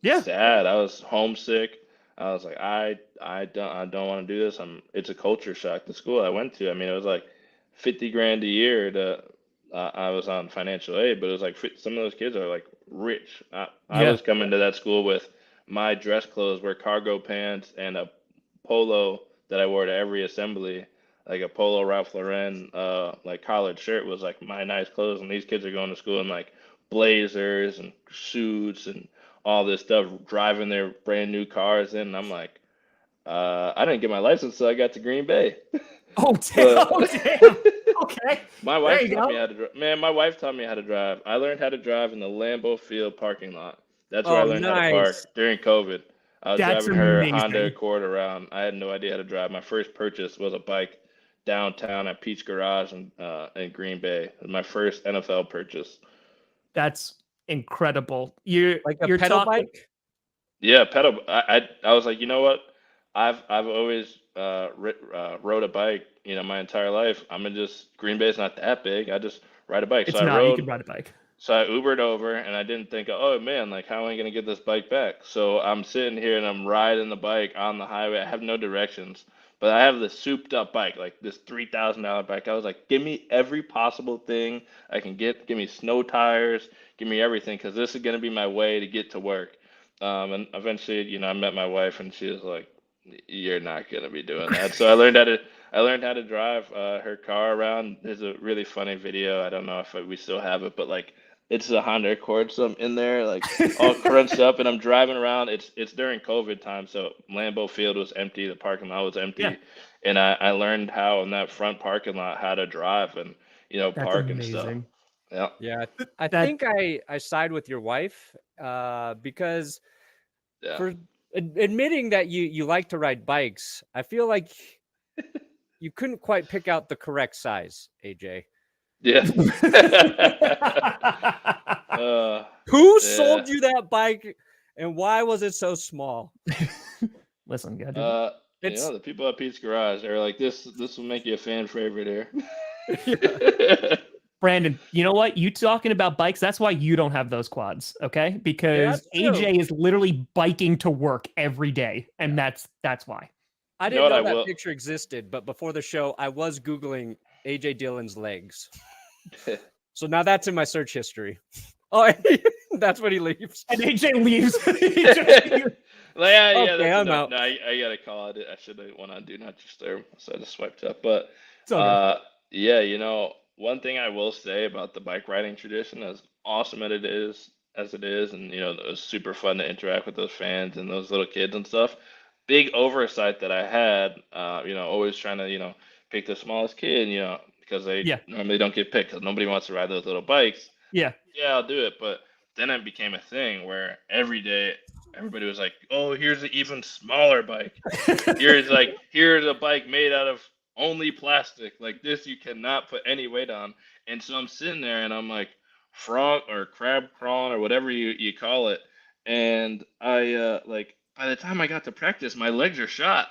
sad. I was homesick. I was like, I don't want to do this. It's a culture shock. The school I went to, I mean, it was like $50,000 a year I was on financial aid, but it was like some of those kids are like rich. I was coming to that school with my dress clothes were cargo pants and a polo that I wore to every assembly, like a polo Ralph Lauren like collared shirt was like my nice clothes, and these kids are going to school in like blazers and suits and all this stuff, driving their brand new cars in. And I'm like, I didn't get my license until I got to Green Bay. Oh damn! Okay. My wife taught me how to drive. Man, my wife taught me how to drive. I learned how to drive in the Lambeau Field parking lot. That's where I learned how to park during COVID. I was driving her Honda Accord around. I had no idea how to drive. My first purchase was a bike downtown at Peach Garage in Green Bay. It was my first NFL purchase. That's incredible. You're pedal bike? Yeah, pedal. I was like, you know what? I've always rode a bike, my entire life. Green Bay's not that big. I just ride a bike. You can ride a bike. So I Ubered over, and I didn't think, oh man, like how am I gonna get this bike back? So I'm sitting here and I'm riding the bike on the highway. I have no directions, but I have this souped up bike, like this $3,000 bike. I was like, give me every possible thing I can get. Give me snow tires. Give me everything, because this is gonna be my way to get to work. And eventually, I met my wife, and she was like, you're not gonna be doing that. So I learned how to drive her car around. There's a really funny video. I don't know if we still have it, but like it's a Honda Accord, so I'm in there like all crunched up, and I'm driving around. It's during COVID time, so Lambeau Field was empty, the parking lot was empty, and I learned how in that front parking lot how to drive and park and stuff. Yeah. I think I side with your wife because for admitting that you like to ride bikes, I feel like you couldn't quite pick out the correct size, AJ. Yeah. Who sold you that bike, and why was it so small? Listen, the people at Pete's Garage are like, this will make you a fan favorite here. Brandon, you know what? You talking about bikes, that's why you don't have those quads, okay? Because AJ is literally biking to work every day, and that's why. I didn't know that picture existed, but before the show, I was Googling AJ Dillon's legs. So now that's in my search history. Oh, that's when he leaves. And AJ leaves. Okay, I'm out. No, I gotta call it. I should have went on Do Not Disturb, so I just swiped up. But one thing I will say about the bike riding tradition, as awesome as it is, and it was super fun to interact with those fans and those little kids and stuff. Big oversight that I had, always trying to pick the smallest kid, because they normally don't get picked because nobody wants to ride those little bikes. Yeah, I'll do it. But then it became a thing where every day everybody was like, "Oh, here's an even smaller bike. Here's a bike made out of only plastic. Like this, you cannot put any weight on." And so I'm sitting there and I'm like frog or crab crawling or whatever you call it. And I like by the time I got to practice, my legs are shot.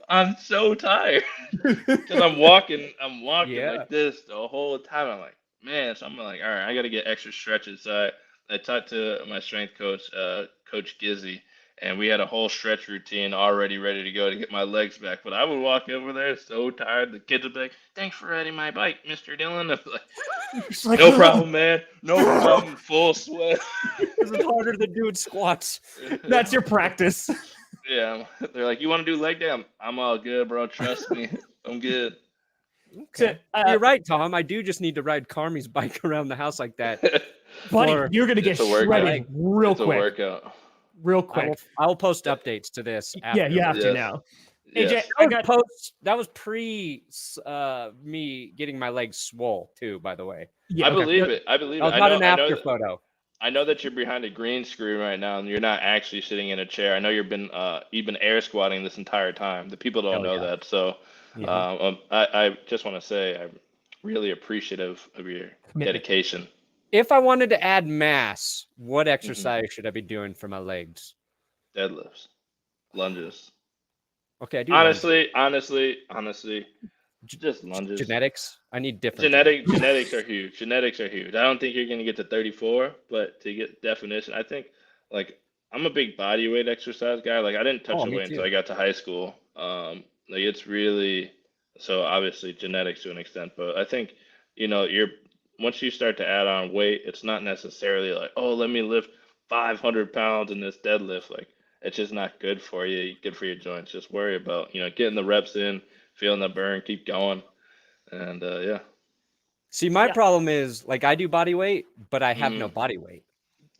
I'm so tired because I'm walking Yeah. like this the whole time. I'm like, man, so I'm like, all right, I got to get extra stretches. So I talked to my strength coach, Coach Gizzy, and we had a whole stretch routine already ready to go to get my legs back. But I would walk over there so tired. The kids would be like, "Thanks for riding my bike, Mr. Dillon." I'm like, no problem, man. No problem. Full sweat. This is harder than doing squats. That's your practice. Yeah, they're like, "You want to do leg day?" I'm all good, bro. Trust me, I'm good. Okay. You're right, Tom. I do just need to ride Carmi's bike around the house like that. Buddy, Or- you're gonna get It's a workout. shredded real It's a quick. workout. Real quick. I'll post updates to this. Yeah, you have to Yes. now. Yes. AJ, That was pre me getting my legs swole too. By the way, I believe it. I believe that was it. not an I know after that- photo. I know that you're behind a green screen right now, and you're not actually sitting in a chair. I know you've been air squatting this entire time. The people don't know that, so I just want to say I'm really appreciative of your dedication. If I wanted to add mass, what exercise should I be doing for my legs? Deadlifts, lunges. Okay, I do. Honestly, just lunges. Genetics. I need different. Genetics are huge. Genetics are huge. I don't think you're going to get to 34, but to get definition, I think like I'm a big body weight exercise guy. Like I didn't touch the weight until I got to high school. Like it's really so obviously genetics to an extent, but I think once you start to add on weight, it's not necessarily like, oh, let me lift 500 pounds in this deadlift. Like it's just not good for you. Good for your joints. Just worry about getting the reps in, feeling the burn, keep going. And yeah. See, my problem is like I do body weight, but I have no body weight.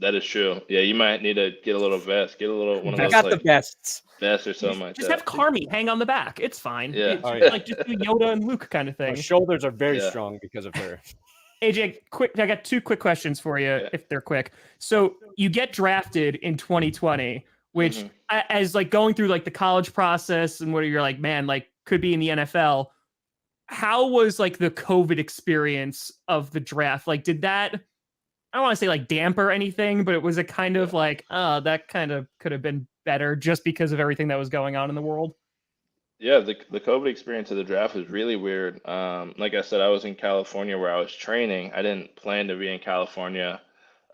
That is true. Yeah, you might need to get a little vest, get a little one of those. I got the vests. Vest or something like just that. have Carmi hang on the back. It's fine. Yeah. Like just do Yoda and Luke kind of thing. My shoulders are very strong because of her. AJ, I got two quick questions for you, if they're quick. So you get drafted in 2020, which as like going through like the college process and where you're like, man, like could be in the NFL. How was like the COVID experience of the draft? Like, did that, I don't want to say like damper anything, but it was a kind of like, that kind of could have been better just because of everything that was going on in the world? Yeah, the COVID experience of the draft was really weird. Like I said, I was in California where I was training. I didn't plan to be in California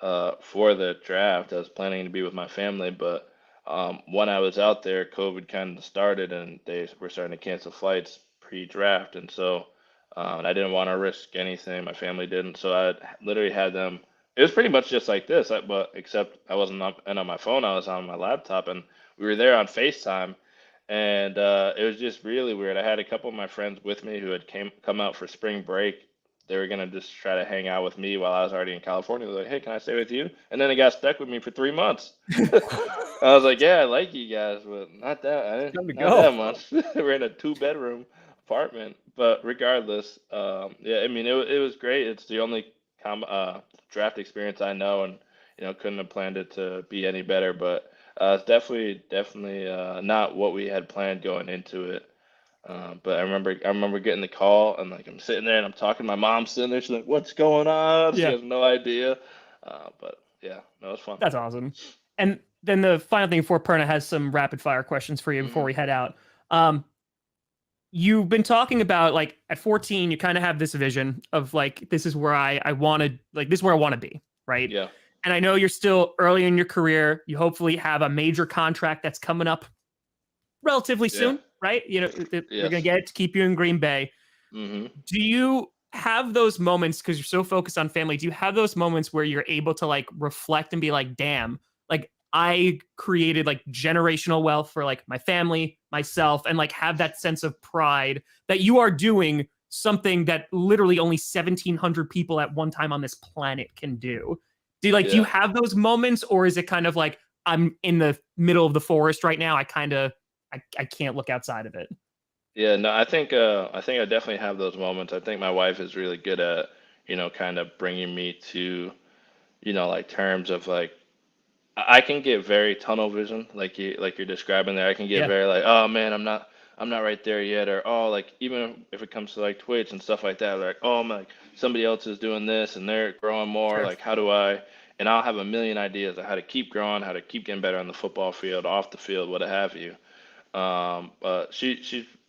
for the draft. I was planning to be with my family, but when I was out there, COVID kind of started and they were starting to cancel flights pre-draft. And so I didn't want to risk anything. My family didn't. So I literally had them. It was pretty much just like this, but except I wasn't on my phone. I was on my laptop and we were there on FaceTime. And it was just really weird. I had a couple of my friends with me who had come out for spring break. They were gonna just try to hang out with me while I was already in California. They were like, "Hey, can I stay with you?" And then they got stuck with me for 3 months. I was like, "Yeah, I like you guys, but not that. Not that much." We're in a 2-bedroom apartment, but regardless, yeah, I mean, it was great. It's the only draft experience I know, and couldn't have planned it to be any better. But it's definitely not what we had planned going into it. But I remember getting the call and like I'm sitting there and I'm talking. My mom's sitting there. She's like, "What's going on?" She has no idea. But yeah, no, it was fun. That's awesome. And then the final thing before Perna has some rapid fire questions for you before we head out. You've been talking about like at 14, you kind of have this vision of like, this is where I want to, like, this is where I want to be. Right. Yeah. And I know you're still early in your career. You hopefully have a major contract that's coming up relatively soon, right? They're going to get it to keep you in Green Bay. Mm-hmm. Do you have those moments, because you're so focused on family, do you have those moments where you're able to like reflect and be like, damn, like I created like generational wealth for like my family, myself, and like have that sense of pride that you are doing something that literally only 1,700 people at one time on this planet can do? Do you have those moments, or is it kind of like I'm in the middle of the forest right now? I can't look outside of it. Yeah, no, I think I definitely have those moments. I think my wife is really good at, kind of bringing me to, like terms of like, I can get very tunnel vision, like you're describing there. I can get very like, oh man, I'm not right there yet, or oh, like even if it comes to like Twitch and stuff like that, like oh my, somebody else is doing this and they're growing more. Like how do I? And I'll have a million ideas of how to keep growing, how to keep getting better on the football field, off the field, what have you. But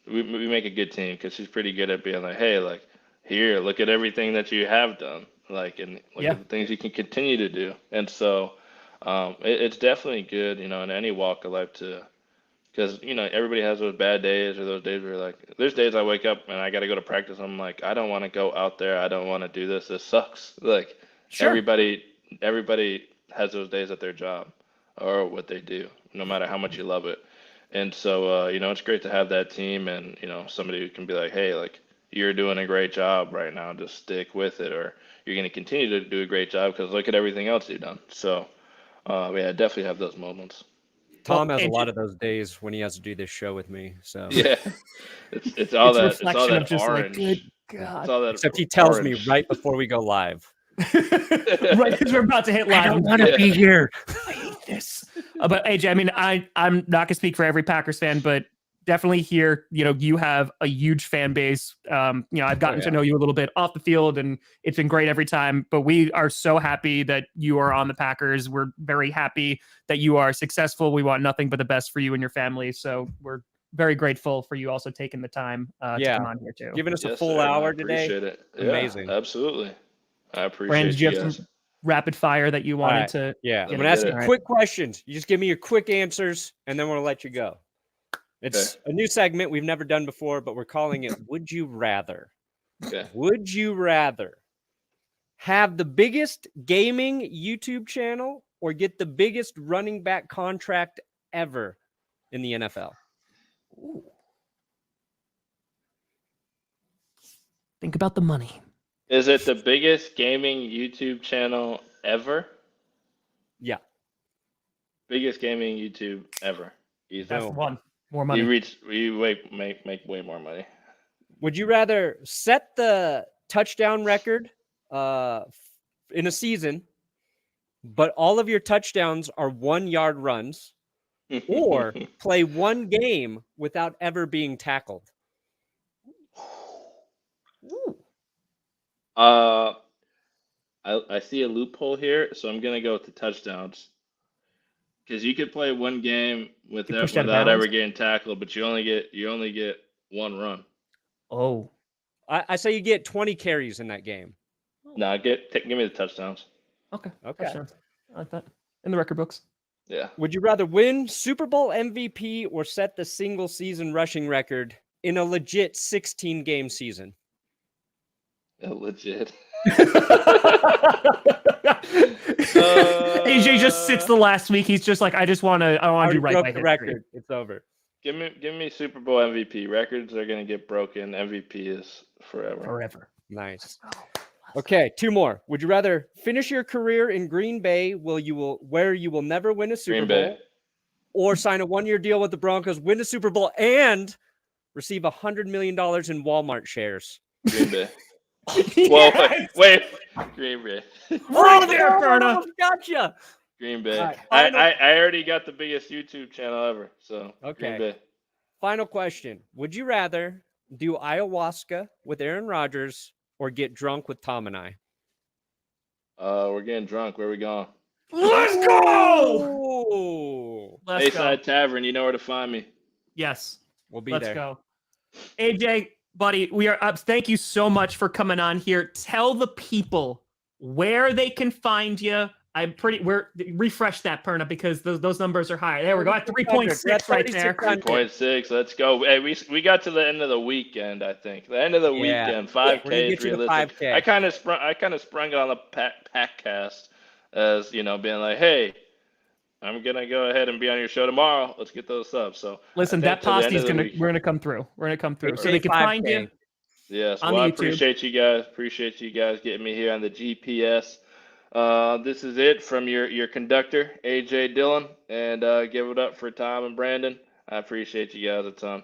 we make a good team because she's pretty good at being like, hey, like here, look at everything that you have done, like and look at the things you can continue to do. And so it's definitely good, in any walk of life because everybody has those bad days or those days where like there's days I wake up and I got to go to practice. I'm like, I don't want to go out there. I don't want to do this. This sucks. Like everybody has those days at their job or what they do, no matter how much you love it. And so, it's great to have that team and, somebody who can be like, hey, like, you're doing a great job right now. Just stick with it, or you're going to continue to do a great job because look at everything else you've done. So, definitely have those moments. Tom has a lot of those days when he has to do this show with me. So yeah, it's all that reflection of just orange. like, good God. It's all that except he tells me orange. right before we go live. Right as we're about to hit live. I don't want to be here. I hate this. But AJ, I mean, I'm not gonna speak for every Packers fan, but definitely here, you have a huge fan base. I've gotten to know you a little bit off the field, and it's been great every time. But we are so happy that you are on the Packers. We're very happy that you are successful. We want nothing but the best for you and your family. So we're very grateful for you also taking the time to come on here too. Giving us a full hour today. Appreciate it. Amazing. Yeah, absolutely. I appreciate Brandon, did you have guys. some rapid fire that you wanted to? Yeah, I'm Let going me to ask get you it. quick questions. You just give me your quick answers, and then we'll let you go. It's a new segment we've never done before, but we're calling it Would You Rather? Okay. Would you rather have the biggest gaming YouTube channel or get the biggest running back contract ever in the NFL? Ooh. Think about the money. Is it the biggest gaming YouTube channel ever? Yeah. Biggest gaming YouTube ever. Easy. That's one. More money. You make way more money. Would you rather set the touchdown record in a season, but all of your touchdowns are 1-yard runs, or play one game without ever being tackled? Ooh. I see a loophole here, so I'm gonna go with the touchdowns. Because you could play one game without ever getting tackled, but you only get one run. Oh. I say you get 20 carries in that game. No, give me the touchdowns. Okay. Okay. Touchdowns. I like that. In the record books. Yeah. Would you rather win Super Bowl MVP or set the single season rushing record in a legit 16-game season? Legit. AJ just sits the last week. He's just like, I want to do right by the history. record. It's over. Give me Super Bowl MVP. Records are gonna get broken. MVP is forever. Forever. Nice. Okay, 2 more. Would you rather finish your career in Green Bay where you will never win a Super Green Bowl, Bay. or sign a 1-year deal with the Broncos, win a Super Bowl, and receive $100 million in Walmart shares? Green Bay. Well, wait. Green Bay. Right there, Perna. Gotcha. Green Bay. All right, I already got the biggest YouTube channel ever. So Okay. Green Bay. Final question. Would you rather do ayahuasca with Aaron Rodgers or get drunk with Tom and I? We're getting drunk. Where are we going? Let's go. Oh, Let's go. Bayside Tavern. You know where to find me. Yes. we'll be Let's there. go. AJ, buddy, we are up. Thank you so much for coming on here. Tell the people where they can find you. Refresh that, Perna, because those numbers are higher. There we go. At 3.6 right there. 3.6. Let's go. Hey, we got to the end of the weekend. I think the end of the weekend. 5K is realistic. 5K. I kind of sprung it on the Packcast as being like, hey, I'm gonna go ahead and be on your show tomorrow. Let's get those subs. So listen, that posse we're gonna come through. We're gonna come through, so they can find you. Yes. On Well, I YouTube. appreciate you guys. Appreciate you guys getting me here on the GPS. This is it from your conductor, AJ Dillon, and give it up for Tom and Brandon. I appreciate you guys a ton.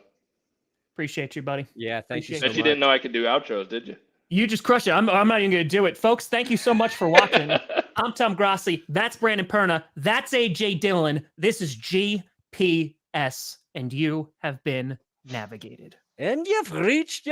Appreciate you, buddy. Yeah, thank you Appreciate so Bet much. you didn't know I could do outros, did you? You just crush it. I'm not even going to do it. Folks, thank you so much for watching. I'm Tom Grossi. That's Brandon Perna. That's AJ Dillon. This is GPS, and you have been navigated. And you've reached